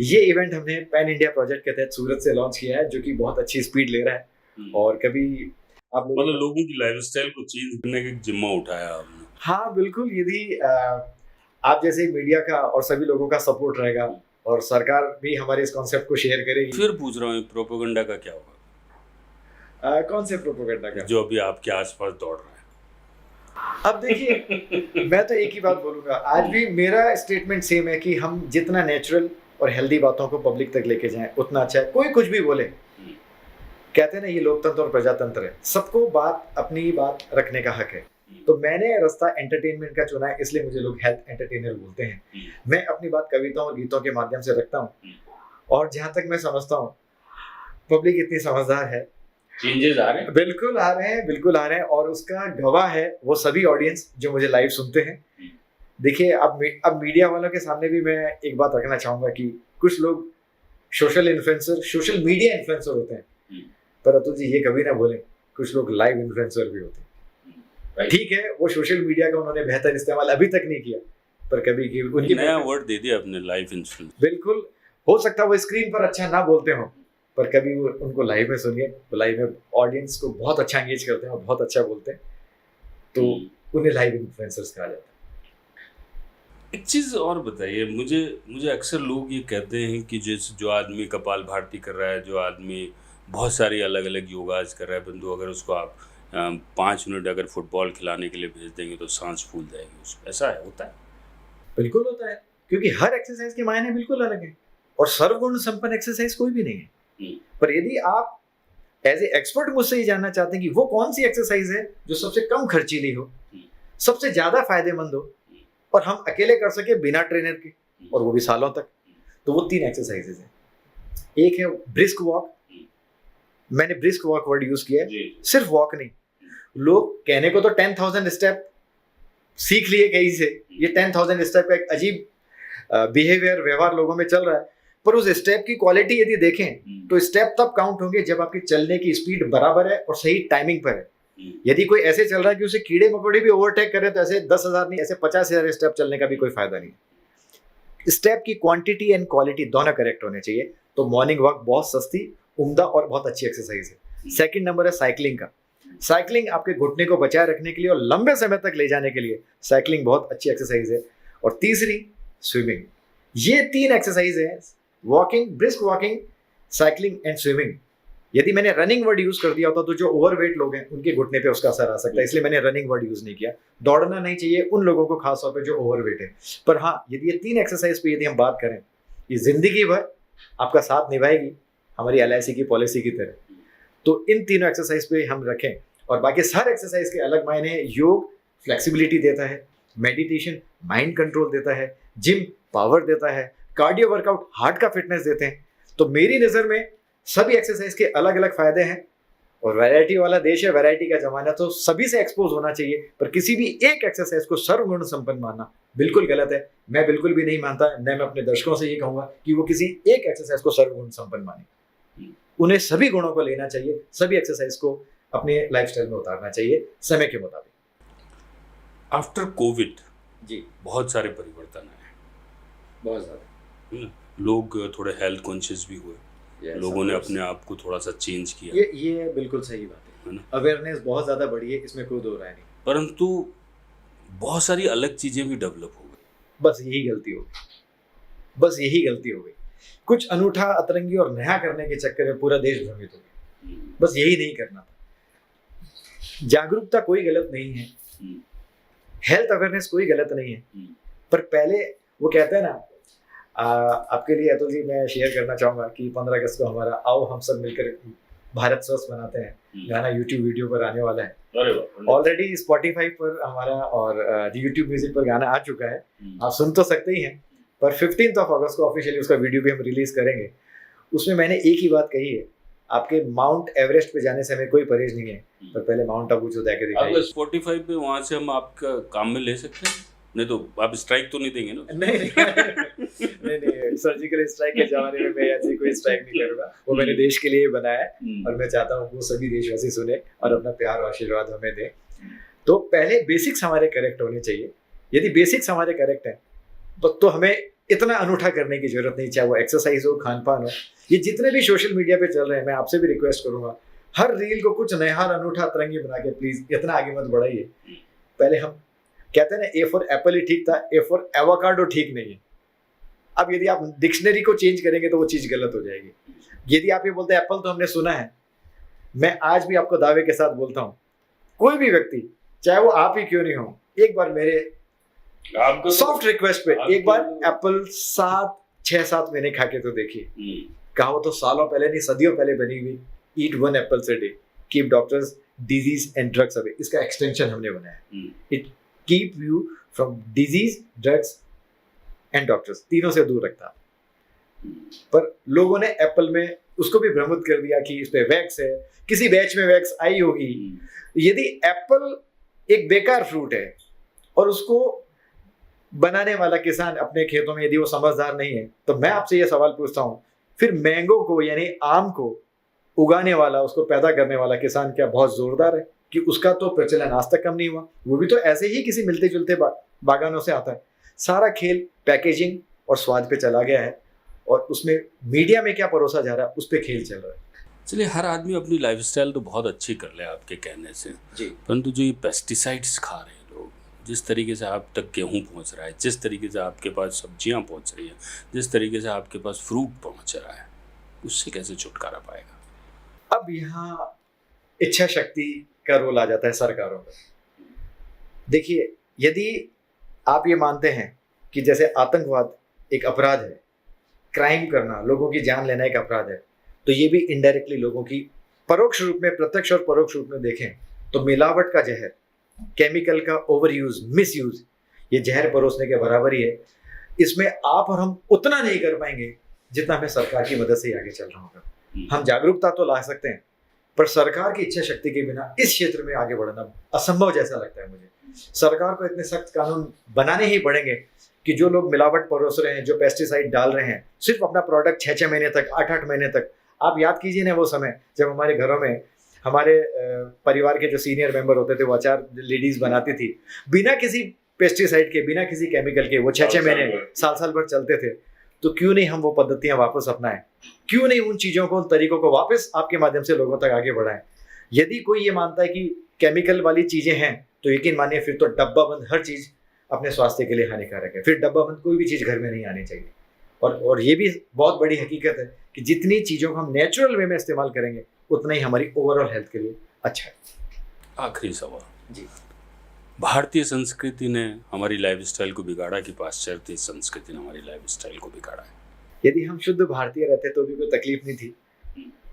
ये इवेंट हमने पैन इंडिया प्रोजेक्ट के तहत सूरत से लॉन्च किया है, जो कि बहुत अच्छी स्पीड ले रहा है। और कभी आप मतलब लोगों की लाइफस्टाइल को चेंज करने का जिम्मा उठाया आपने। हाँ बिल्कुल, यदि आप जैसे मीडिया का और सभी लोगों का सपोर्ट रहेगा और सरकार भी हमारे इस कॉन्सेप्ट को शेयर करेगी। फिर पूछ रहा हूँ, प्रोपेगेंडा का क्या होगा? कौन से प्रोपेगेंडा का? जो अभी आपके आसपास दौड़ रहा है। अब देखिए, मैं तो एक ही बात बोलूंगा, आज भी मेरा स्टेटमेंट सेम है कि हम जितना नेचुरल और हेल्दी बातों को पब्लिक तक लेके जाएं उतना अच्छा है। कोई कुछ भी बोले, कहते हैं ना ये लोकतंत्र और प्रजातंत्र है, सबको अपनी बात रखने का हक है। तो मैंने रास्ता एंटरटेनमेंट का चुना है, इसलिए मुझे लोग हेल्थ एंटरटेनर बोलते हैं। मैं अपनी बात कविताओं और गीतों के माध्यम से रखता हूँ, और जहाँ तक मैं समझता हूँ पब्लिक इतनी समझदार है, चेंजेस आ रहे हैं, बिल्कुल आ रहे हैं, बिल्कुल आ रहे हैं, और उसका गवाह है वो सभी ऑडियंस जो मुझे लाइव सुनते हैं। देखिए, अब मीडिया वालों के सामने भी मैं एक बात रखना चाहूंगा कि कुछ लोग social influencer, social media influencer होते हैं, पर अतुल जी ये कभी ना बोले, कुछ लोग लाइव इन्फ्लुएंसर भी होते हैं। ठीक है, वो सोशल मीडिया का उन्होंने बेहतर इस्तेमाल अभी तक नहीं किया, पर कभी की उनकी नया वर्ड दे दिया अपने, लाइव इन्फ्लुएंसर। बिल्कुल, हो सकता है वो स्क्रीन पर अच्छा ना बोलते हो, पर कभी वो उनको लाइव में सुनिए तो लाइव में ऑडियंस को बहुत अच्छा एंगेज करते हैं और बहुत अच्छा बोलते हैं, तो उन्हें लाइव इन्फ्लुएंसर्स कहा जाता है। एक चीज़ और बताइए, मुझे अक्सर लोग ये कहते हैं कि जो आदमी कपाल भारती कर रहा है, जो आदमी बहुत सारी अलग अलग योगाज कर रहा है, बंधु, अगर उसको आप 5 मिनट अगर फुटबॉल खिलाने के लिए भेज देंगे तो सांस फूल जाएगी उसको, ऐसा है? होता है? बिल्कुल होता है, क्योंकि हर एक्सरसाइज के मायने बिल्कुल अलग है और सर्वगुण संपन्न एक्सरसाइज कोई भी नहीं है। पर यदि आप एज ए एक्सपर्ट मुझसे ये जानना चाहते हैं कि वो कौन सी एक्सरसाइज है जो सबसे कम खर्चीली हो, सबसे ज्यादा फायदेमंद हो, और हम अकेले कर सके बिना ट्रेनर के, और वो भी सालों तक, तो वो 3 एक्सरसाइजेज हैं। एक है ब्रिस्क वॉक, मैंने ब्रिस्क वॉक वर्ड यूज किया है, सिर्फ वॉक नहीं। लोग कहने को तो 10,000 स्टेप सीख लिए कहीं से, ये 10,000 स्टेप का एक अजीब बिहेवियर, व्यवहार लोगों में चल रहा है, पर उस स्टेप की क्वालिटी यदि देखें तो स्टेप तब काउंट होंगे जब आपकी चलने की स्पीड बराबर है और सही टाइमिंग पर है। यदि कोई ऐसे चल रहा है कि उसे कीड़े मकोड़े भी ओवरटेक करे, तो ऐसे 10,000 नहीं, ऐसे 50,000 स्टेप चलने का भी कोई फायदा नहीं। स्टेप की क्वांटिटी एंड क्वालिटी दोनों करेक्ट होने चाहिए। तो मॉर्निंग वॉक बहुत सस्ती, उम्दा और बहुत अच्छी एक्सरसाइज है। सेकंड नंबर है साइकिलिंग का। साइकिलिंग आपके घुटने को बचाए रखने के लिए और लंबे समय तक ले जाने के लिए साइकिलिंग बहुत अच्छी एक्सरसाइज है। और तीसरी स्विमिंग। ये 3 एक्सरसाइज है, walking, brisk walking, cycling and swimming. यदि मैंने रनिंग वर्ड यूज कर दिया होता तो जो ओवरवेट लोग हैं उनके घुटने पे उसका असर आ सकता है, इसलिए मैंने रनिंग वर्ड यूज नहीं किया। दौड़ना नहीं चाहिए उन लोगों को, खासतौर पे जो ओवरवेट है। पर हाँ, यदि ये 3 एक्सरसाइज पे यदि हम बात करें, ये जिंदगी भर आपका साथ निभाएगी, हमारी LIC की पॉलिसी की तरह। तो इन तीनों एक्सरसाइज पे हम रखें, और बाकी हर एक्सरसाइज के अलग मायने हैं। योग फ्लेक्सिबिलिटी देता है, मेडिटेशन माइंड कंट्रोल देता है, जिम पावर देता है, कार्डियो वर्कआउट हार्ट का फिटनेस देते हैं। तो मेरी नज़र में सभी एक्सरसाइज के अलग अलग फायदे हैं, और वैरायटी वाला देश है, वैरायटी का जमाना, तो सभी से एक्सपोज होना चाहिए। पर किसी भी एक एक्सरसाइज को सर्वगुण संपन्न मानना बिल्कुल गलत है। मैं बिल्कुल भी नहीं मानता, न मैं अपने दर्शकों से ये कहूंगा कि वो किसी एक एक्सरसाइज को सर्वगुण संपन्न माने। उन्हें सभी गुणों को लेना चाहिए, सभी एक्सरसाइज को अपने लाइफस्टाइल में उतारना चाहिए समय के मुताबिक। आफ्टर कोविड जी बहुत सारे परिवर्तन आए, बहुत ज़्यादा। लोग थोड़े हेल्थ कॉन्शियस भी हुए, Yes, लोगों of ने course. अपने आप को थोड़ा सा चेंज किया, ये बिल्कुल सही बात है है। ना। अवेयरनेस बहुत ज़्यादा बढ़ी है, इसमें कोई दो राय नहीं। परंतु बहुत सारी अलग चीजें भी डेवलप हो गई। बस यही गलती हो गई, बस यही गलती हो गई। कुछ अनूठा, अतरंगी और नया करने के चक्कर में पूरा देश भ्रमित हो गया। बस यही नहीं करना था। जागरूकता कोई गलत नहीं है, हेल्थ अवेयरनेस कोई गलत नहीं है, पर पहले वो कहते हैं ना, आपके लिए अतुल जी मैं शेयर करना चाहूँगा कि 15 अगस्त को हमारा आओ हम सब मिलकर भारत स्वस्थ बनाते हैं गाना यूट्यूब वीडियो पर आने वाला है। ऑलरेडी स्पॉटिफाई पर हमारा और यूट्यूब म्यूजिक पर गाना आ चुका है, आप सुन तो सकते ही हैं, पर 15 अगस्त को ऑफिशियली उसका वीडियो भी हम रिलीज करेंगे। उसमें मैंने एक ही बात कही है, आपके माउंट एवरेस्ट पे जाने से हमें कोई परहेज नहीं है, पर पहले माउंट आबू जो जाके दिखाइए। स्पॉटिफाई पे वहाँ से हम आपका काम में ले सकते हैं, नहीं तो आप स्ट्राइक तो नहीं देंगे ना? नहीं, सर्जिकल स्ट्राइक के जमाने में मैं ऐसी कोई स्ट्राइक नहीं करूँगा। वो मैंने देश के लिए बनाया है और मैं चाहता हूँ वो सभी देशवासी सुने और अपना प्यार और आशीर्वाद हमें दें। तो पहले बेसिक्स हमारे करेक्ट होने चाहिए। यदि बेसिक्स हमारे करेक्ट हैं तो हमें इतना अनूठा करने की जरूरत नहीं, चाहे वो एक्सरसाइज हो, खान पान हो। ये जितने भी सोशल मीडिया पे चल रहे हैं, मैं आपसे भी रिक्वेस्ट करूंगा, हर रील को कुछ नया अनूठा अतरंगी बना के प्लीज इतना आगे मत बढ़ाइए। पहले हम कहते हैं ना, ए फॉर एप्पल ही ठीक था, ए फॉर एवोकाडो ठीक नहीं है। अब यदि आप डिक्शनरी को चेंज करेंगे तो वो चीज गलत हो जाएगी। यदि आप ये बोलते हैं एप्पल तो हमने सुना है, मैं आज भी आपको दावे के साथ बोलता हूँ, कोई भी व्यक्ति चाहे वो आप ही क्यों नहीं हो, एक बार मेरे सॉफ्ट रिक्वेस्ट पे एक बार एप्पल 6-7 महीने खा के तो देखिए। कहा तो सालों पहले नहीं, सदियों पहले बनी हुई, ईट 1 Apple a day, keep doctors disease and drugs away, इसका एक्सटेंशन हमने बनाया है। It keep you from disease, drugs and doctors, तीनों से दूर रखता। पर लोगों ने एप्पल में उसको भी भ्रमित कर दिया कि इस पे वैक्स है, किसी बैच में वैक्स आई होगी। यदि एप्पल एक बेकार फ्रूट है और उसको बनाने वाला किसान अपने खेतों में यदि वो समझदार नहीं है, तो मैं आपसे ये सवाल पूछता हूँ, फिर मैंगो को यानी आम को उगाने वाला, उसको पैदा करने वाला किसान क्या बहुत जोरदार है कि उसका तो प्रचलन आज तक कम नहीं हुआ? वो भी तो ऐसे ही किसी मिलते जुलते बागानों से आता है। सारा खेल पैकेजिंग और स्वाद पे चला गया है और उसमें मीडिया में क्या परोसा जा रहा है उस पर खेल चल रहा है। चलिए, हर आदमी अपनी लाइफस्टाइल तो बहुत अच्छी कर ले आपके कहने से जी, परंतु जो ये पेस्टिसाइड्स खा रहे हैं लोग, जिस तरीके से आप तक गेहूँ पहुँच रहा है, जिस तरीके से आपके पास सब्जियाँ पहुँच रही हैं, जिस तरीके से आपके पास फ्रूट पहुँच रहा है, उससे कैसे छुटकारा पाएगा? अब यहाँ इच्छा शक्ति का रोल आ जाता है सरकारों का। देखिए, यदि आप ये मानते हैं कि जैसे आतंकवाद एक अपराध है, क्राइम करना, लोगों की जान लेना एक अपराध है, तो ये भी इनडायरेक्टली लोगों की परोक्ष रूप में, प्रत्यक्ष और परोक्ष रूप में देखें तो मिलावट का जहर, केमिकल का ओवर यूज, मिस यूज, ये जहर परोसने के बराबर ही है। इसमें आप और हम उतना नहीं कर पाएंगे जितना हमें सरकार की मदद से आगे चल रहा होगा। हम जागरूकता तो ला सकते हैं, पर सरकार की इच्छा शक्ति के बिना इस क्षेत्र में आगे बढ़ना असंभव जैसा लगता है मुझे। सरकार को इतने सख्त कानून बनाने ही पड़ेंगे कि जो लोग मिलावट परोस रहे हैं, जो पेस्टिसाइड डाल रहे हैं, सिर्फ अपना प्रोडक्ट 6-6 महीने तक, 8-8 महीने तक, आप याद कीजिए ना वो समय जब हमारे घरों में हमारे परिवार के जो सीनियर मेंबर होते थे वो अचार लेडीज बनाती थी बिना किसी पेस्टिसाइड के, बिना किसी केमिकल के, वो 6-6 महीने, साल भर चलते थे। तो क्यों नहीं हम वो पद्धतियां वापस अपनाएं? क्यों नहीं उन चीज़ों को, उन तरीकों को वापस आपके माध्यम से लोगों तक आगे बढ़ाएं? यदि कोई ये मानता है कि केमिकल वाली चीज़ें हैं तो यकीन मानिए फिर तो डब्बा बंद हर चीज़ अपने स्वास्थ्य के लिए हानिकारक है। फिर डब्बा बंद कोई भी चीज़ घर में नहीं आनी चाहिए। और ये भी बहुत बड़ी हकीकत है कि जितनी चीज़ों को हम नेचुरल वे में इस्तेमाल करेंगे उतना ही हमारी ओवरऑल हेल्थ के लिए अच्छा है। आखिरी सवाल जी, भारतीय संस्कृति ने हमारी लाइफस्टाइल को बिगाड़ा कि पाश्चात्य संस्कृति ने हमारी लाइफस्टाइल को बिगाड़ा है? यदि हम शुद्ध भारतीय रहते तो भी कोई तकलीफ नहीं थी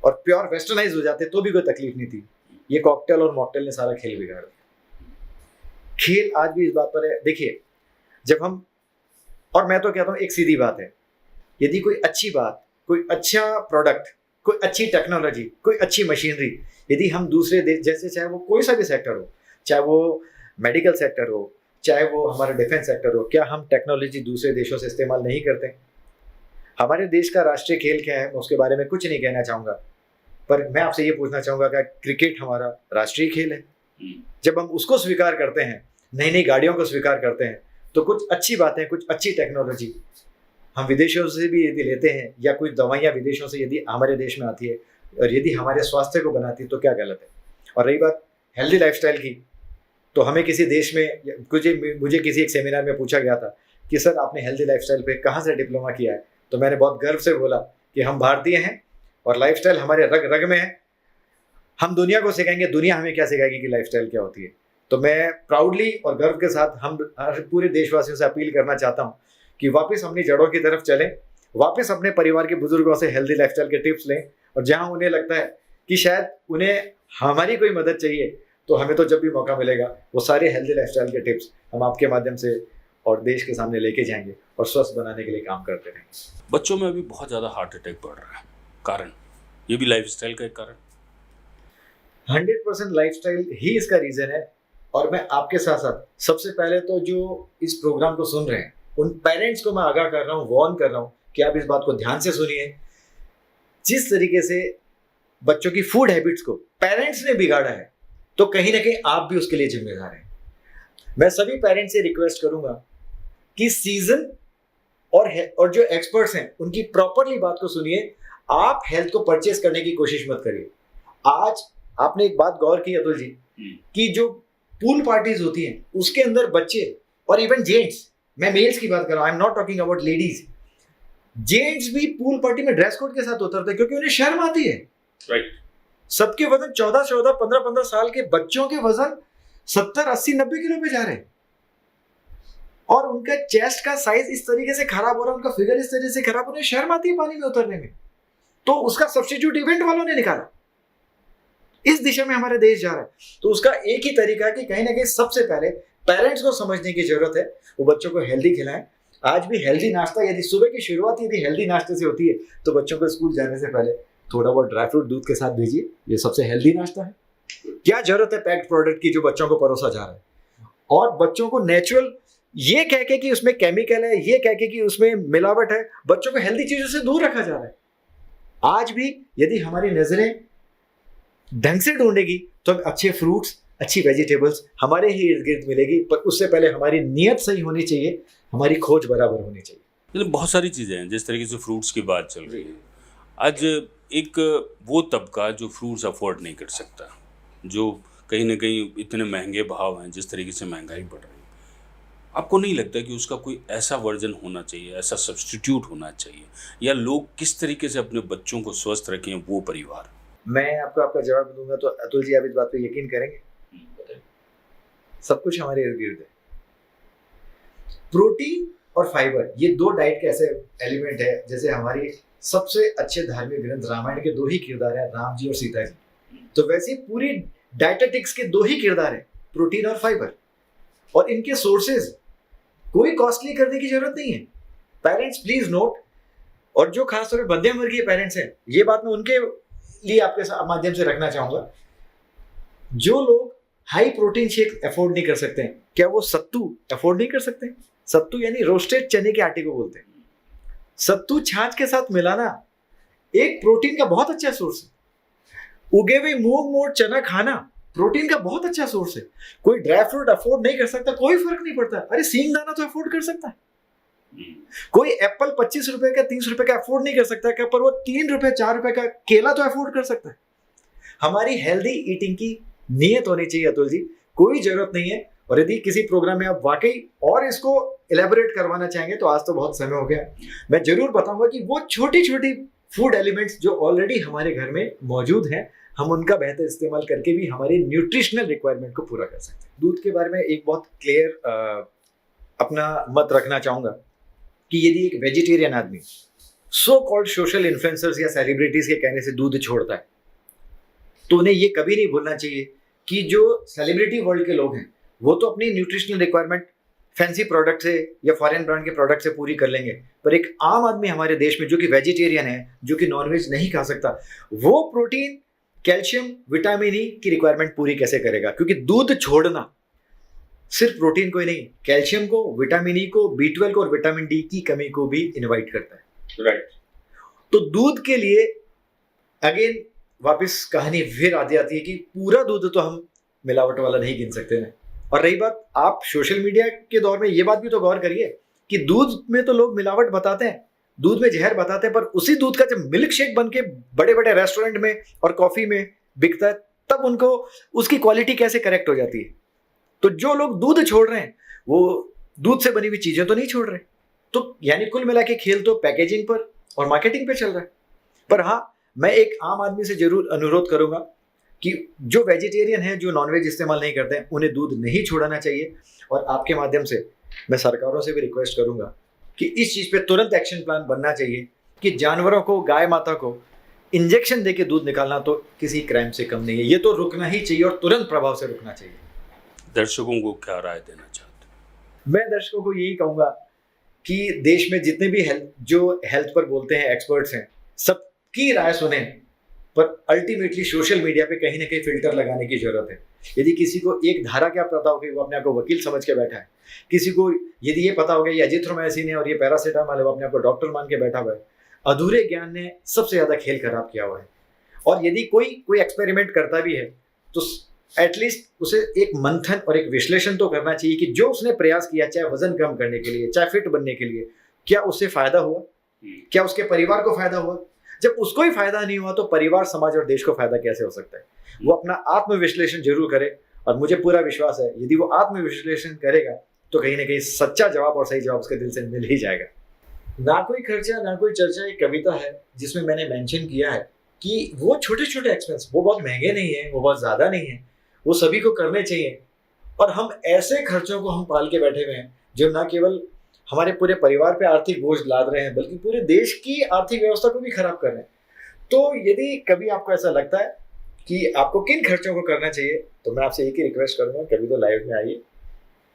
और प्योर वेस्टर्नाइज हो जाते तो भी कोई तकलीफ नहीं थी। ये कॉकटेल और मॉकटेल ने सारा खेल बिगाड़ दिया। खेल आज भी इस बात पर है। देखिए, जब हम, और मैं तो कहता हूँ एक सीधी बात है, यदि कोई अच्छी बात, कोई अच्छा प्रोडक्ट, कोई अच्छी टेक्नोलॉजी, कोई अच्छी मशीनरी यदि हम दूसरे देश, जैसे चाहे वो कोई सा भी सेक्टर हो, चाहे वो मेडिकल सेक्टर हो, चाहे वो हमारा डिफेंस सेक्टर हो, क्या हम टेक्नोलॉजी दूसरे देशों से इस्तेमाल नहीं करते? हमारे देश का राष्ट्रीय खेल क्या है मैं उसके बारे में कुछ नहीं कहना चाहूँगा, पर मैं आपसे ये पूछना चाहूँगा कि क्रिकेट हमारा राष्ट्रीय खेल है। जब हम उसको स्वीकार करते हैं नई नई गाड़ियों को स्वीकार करते हैं, तो कुछ अच्छी बातें, कुछ अच्छी टेक्नोलॉजी हम विदेशों से भी यदि लेते हैं, या कुछ दवाइयाँ विदेशों से यदि हमारे देश में आती है और यदि हमारे स्वास्थ्य को बनाती है, तो क्या गलत है। और रही बात हेल्दी लाइफस्टाइल की, तो हमें किसी देश में मुझे किसी एक सेमिनार में पूछा गया था कि सर आपने हेल्दी लाइफस्टाइल पे कहाँ से डिप्लोमा किया है, तो मैंने बहुत गर्व से बोला कि हम भारतीय हैं और लाइफस्टाइल हमारे रग रग में है। हम दुनिया को सिखाएंगे, दुनिया हमें क्या सिखाएगी कि लाइफस्टाइल क्या होती है। तो मैं प्राउडली और गर्व के साथ हम पूरे देशवासियों से अपील करना चाहता हूँ कि वापस अपनी जड़ों की तरफ चलें, वापस अपने परिवार के बुजुर्गों से हेल्दी लाइफस्टाइल के टिप्स लें, और जहाँ उन्हें लगता है कि शायद उन्हें हमारी कोई मदद चाहिए, तो हमें तो जब भी मौका मिलेगा वो सारे हेल्दी लाइफस्टाइल के टिप्स हम आपके माध्यम से और देश के सामने लेके जाएंगे और स्वस्थ बनाने के लिए काम करते रहेंगे। बच्चों में अभी बहुत ज़्यादा हार्ट अटैक बढ़ रहा है, कारण ये भी लाइफस्टाइल का एक कारण? 100% लाइफस्टाइल ही इसका रीजन है। और मैं आपके साथ साथ सबसे पहले तो जो इस प्रोग्राम को सुन रहे हैं उन पेरेंट्स को मैं आगाह कर रहा हूँ, वार्न कर रहा हूँ कि आप इस बात को ध्यान से सुनिए। जिस तरीके से बच्चों की फूड हैबिट्स को पेरेंट्स ने बिगाड़ा है, तो कहीं ना कहीं आप भी उसके लिए जिम्मेदार हैं। मैं सभी पेरेंट्स से रिक्वेस्ट करूंगा कि सीजन और जो एक्सपर्ट्स हैं उनकी प्रॉपरली बात को सुनिए। आप हेल्थ को परचेज करने की कोशिश मत करिए। आज आपने एक बात गौर की अतुल जी, कि जो पूल पार्टीज होती हैं उसके अंदर बच्चे और इवन जेंट्स, मैं मेल्स की बात कर रहा हूं, I am not talking about ladies, gents भी पूल पार्टी में ड्रेस कोड के साथ उतरते हैं क्योंकि उन्हें शर्म आती है। राइट। सबके वजन 14, 15 साल के बच्चों के वजन 70, 80, 90 किलो पे जा रहे हैं, और उनका चेस्ट का साइज इस तरीके से खराब हो रहा है, उनका फिगर इस तरीके से खराब हो रहा है, शर्म आती है पानी में उतरने में। तो उसका सब्स्टिट्यूट इवेंट वालों ने निकाला। इस दिशा में हमारा देश जा रहा है। तो उसका एक ही तरीका है कि कहीं ना कहीं सबसे पहले पेरेंट्स को समझने की जरूरत है, वो बच्चों को हेल्दी खिलाएं। आज भी हेल्दी नाश्ता, यदि सुबह की शुरुआत यदि हेल्दी नाश्ते से होती है, तो बच्चों को स्कूल जाने से पहले थोड़ा बहुत ड्राई फ्रूट दूध के साथ भेजिए, ये सबसे हेल्दी नाश्ता है। क्या जरूरत है पैक्ड प्रोडक्ट की जो बच्चों को परोसा जा रहा है, और बच्चों को नेचुरल ये कह के कि उसमें केमिकल है, ये कह के कि उसमें मिलावट है, बच्चों को हेल्दी चीजों से दूर रखा जा रहा है। आज भी यदि हमारी नजरें ढंग से ढूंढेगी तो अच्छे फ्रूट्स, अच्छी वेजिटेबल्स हमारे ही इर्द गिर्द मिलेगी, पर उससे पहले हमारी नीयत सही होनी चाहिए, हमारी खोज बराबर होनी चाहिए। मतलब बहुत सारी चीज़ें हैं, जिस तरीके से फ्रूट्स की बात चल रही है आज, एक वो तबका जो फ्रूट्स अफोर्ड नहीं कर सकता, जो कहीं ना कहीं इतने महंगे भाव हैं, जिस तरीके से महंगाई बढ़ रही है, आपको नहीं लगता कि उसका कोई ऐसा वर्जन होना चाहिए, ऐसा सब्स्टिट्यूट होना चाहिए, या लोग किस तरीके से अपने बच्चों को स्वस्थ रखें, वो परिवार? मैं आपको आपका जवाब दूंगा तो अतुल जी आप इस बात पे यकीन करेंगे, सब कुछ हमारे इर्द गिर्द है। प्रोटीन और फाइबर, ये दो डाइट के ऐसे एलिमेंट है, जैसे हमारी सबसे अच्छे धार्मिक ग्रंथ रामायण के दो ही किरदार है, राम जी और सीता जी, तो वैसे पूरी डाइटेटिक्स के दो ही किरदार है, प्रोटीन और फाइबर, और इनके सोर्सेज कोई कॉस्टली करने की जरूरत नहीं है। पेरेंट्स प्लीज नोट, और जो खासतौर पर मध्यम वर्गीय पेरेंट्स हैं, ये बात मैं उनके लिए आपके माध्यम से रखना चाहूंगा। जो लोग हाई प्रोटीन शेक अफोर्ड नहीं कर सकते हैं, क्या वो सत्तू अफोर्ड नहीं कर सकते? सत्तू यानी रोस्टेड चने के आटे को बोलते हैं। सत्तू छाछ के साथ मिलाना एक प्रोटीन का बहुत अच्छा सोर्स है। उगे हुए मूंग मोट चना खाना प्रोटीन का बहुत अच्छा सोर्स है। कोई ड्राई फ्रूट अफोर्ड नहीं कर सकता, कोई फर्क नहीं पड़ता। अरे सींग दाना तो अफोर्ड कर सकता है। कोई एप्पल 25 रुपए का 30 रुपए का अफोर्ड नहीं कर सकता क्या, पर वो 3 रुपए 4 रुपए का केला तो अफोर्ड कर सकता है। हमारी हेल्दी ईटिंग की नियत होनी चाहिए अतुल जी, कोई जरूरत नहीं है। और यदि किसी प्रोग्राम में आप वाकई और इसको इलेबोरेट करवाना चाहेंगे तो आज तो बहुत समय हो गया, मैं जरूर बताऊंगा कि वो छोटी छोटी फूड एलिमेंट्स जो ऑलरेडी हमारे घर में मौजूद हैं, हम उनका बेहतर इस्तेमाल करके भी हमारी न्यूट्रिशनल रिक्वायरमेंट को पूरा कर सकते हैं। दूध के बारे में एक बहुत क्लियर अपना मत रखना चाहूंगा कि यदि एक वेजिटेरियन आदमी सो कॉल्ड सोशल इन्फ्लुएंसर्स या सेलिब्रिटीज के कहने से दूध छोड़ता है, तो उन्हें ये कभी नहीं भूलना चाहिए कि जो सेलिब्रिटी वर्ल्ड के लोग हैं वो तो अपनी न्यूट्रिशनल रिक्वायरमेंट फैंसी प्रोडक्ट से या फॉरेन ब्रांड के प्रोडक्ट से पूरी कर लेंगे, पर एक आम आदमी हमारे देश में जो कि वेजिटेरियन है, जो कि नॉनवेज नहीं खा सकता, वो प्रोटीन, कैल्शियम, विटामिन ई की रिक्वायरमेंट पूरी कैसे करेगा? क्योंकि दूध छोड़ना सिर्फ प्रोटीन को ही नहीं, कैल्शियम को, विटामिन ई को, B12 को और विटामिन डी की कमी को भी इनवाइट करता है। राइट। तो दूध के लिए अगेन वापस कहानी फिर आती है कि पूरा दूध तो हम मिलावट वाला नहीं गिन सकते ना। और रही बात, आप सोशल मीडिया के दौर में ये बात भी तो गौर करिए कि दूध में तो लोग मिलावट बताते हैं, दूध में जहर बताते हैं, पर उसी दूध का जब मिल्क शेक बन के बड़े बड़े रेस्टोरेंट में और कॉफी में बिकता है, तब उनको उसकी क्वालिटी कैसे करेक्ट हो जाती है। तो जो लोग दूध छोड़ रहे हैं वो दूध से बनी हुई चीजें तो नहीं छोड़ रहे। तो यानी कुल मिला के खेल तो पैकेजिंग पर और मार्केटिंग पे चल रहा है। पर हाँ, मैं एक आम आदमी से जरूर अनुरोध करूंगा कि जो वेजिटेरियन है, जो नॉनवेज इस्तेमाल नहीं करते हैं, उन्हें दूध नहीं छोड़ाना चाहिए। और आपके माध्यम से मैं सरकारों से भी रिक्वेस्ट करूंगा कि इस चीज पे तुरंत एक्शन प्लान बनना चाहिए कि जानवरों को, गाय माता को इंजेक्शन देके दूध निकालना तो किसी क्राइम से कम नहीं है। ये तो रुकना ही चाहिए और तुरंत प्रभाव से रुकना चाहिए। दर्शकों को क्या राय देना चाहते हैं? मैं दर्शकों को यही कहूंगा कि देश में जितने भी हेल्थ पर बोलते हैं एक्सपर्ट्स हैं, सबकी राय सुने, पर अल्टीमेटली सोशल मीडिया पे कहीं ना कहीं फिल्टर लगाने की जरूरत है। यदि किसी को एक धारा क्या पता हो कि वो अपने आप को वकील समझ के बैठा है, किसी को यदि ये पता हो गया ये अजिथ्रोमाइसिन है और ये पैरासीटामोल है, वो अपने आप को डॉक्टर मान के बैठा हुआ है, अधूरे ज्ञान ने सबसे ज्यादा खेल खराब किया हुआ है। और यदि कोई एक्सपेरिमेंट करता भी है तो एटलीस्ट उसे एक मंथन और एक विश्लेषण तो करना चाहिए कि जो उसने प्रयास किया, चाहे वजन कम करने के लिए, चाहे फिट बनने के लिए, क्या उससे फायदा हुआ, क्या उसके परिवार को फायदा हुआ। जब उसको ही फायदा नहीं हुआ तो परिवार, समाज और देश को फायदा कैसे हो सकता है। वो अपना आत्मविश्लेषण जरूर करे और मुझे पूरा विश्वास है यदि वो आत्मविश्लेषण करेगा तो कहीं ना कहीं सच्चा जवाब और सही जवाब उसके दिल से मिल ही जाएगा। ना कोई खर्चा ना कोई चर्चा एक कविता है जिसमें मैंने मेंशन किया है कि वो छोटे छोटे एक्सपेंस, वो बहुत महंगे नहीं है, वो बहुत ज्यादा नहीं है, वो सभी को करने चाहिए। और हम ऐसे खर्चों को हम पाल के बैठे हुए हैं जो ना केवल हमारे पूरे परिवार पे आर्थिक बोझ लाद रहे हैं बल्कि पूरे देश की आर्थिक व्यवस्था को भी खराब कर रहे हैं। तो यदि कभी आपको ऐसा लगता है कि आपको किन खर्चों को करना चाहिए तो मैं आपसे एक ही रिक्वेस्ट करूंगा, कभी तो लाइव में आइए।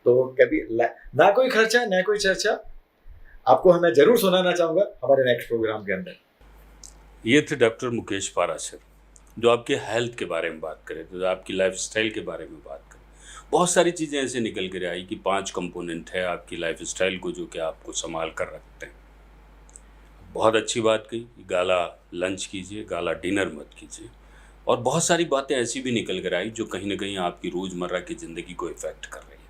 तो कभी ना कोई खर्चा ना कोई चर्चा आपको मैं जरूर सुनाना चाहूंगा हमारे नेक्स्ट प्रोग्राम के अंदर। ये थे डॉक्टर मुकेश पाराशर, जो आपके हेल्थ के बारे में बात करें, तो आपकी लाइफस्टाइल के बारे में बात करें। बहुत सारी चीज़ें ऐसे निकल कर आई कि 5 कंपोनेंट है आपकी लाइफस्टाइल को जो कि आपको संभाल कर रखते हैं। बहुत अच्छी बात कही, गाला लंच कीजिए, गाला डिनर मत कीजिए। और बहुत सारी बातें ऐसी भी निकल कर आई जो कहीं ना कहीं आपकी रोज़मर्रा की ज़िंदगी को इफ़ेक्ट कर रही है।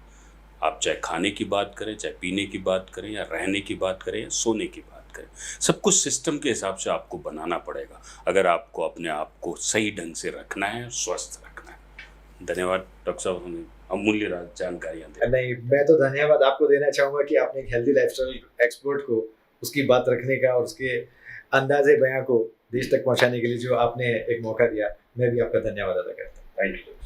आप चाहे खाने की बात करें, चाहे पीने की बात करें, या रहने की बात करें, या सोने की बात करें, सब कुछ सिस्टम के हिसाब से आपको बनाना पड़ेगा अगर आपको अपने आप को सही ढंग से रखना है, स्वस्थ रखना है। धन्यवाद डॉक्टर साहब, हमें अमूल्य जानकारियाँ दी। नहीं, मैं तो धन्यवाद आपको देना चाहूँगा कि आपने एक हेल्दी लाइफस्टाइल एक्सपर्ट को उसकी बात रखने का और उसके अंदाजे बयां को देश तक पहुँचाने के लिए जो आपने एक मौका दिया, मैं भी आपका धन्यवाद अदा करता हूँ। Thank you.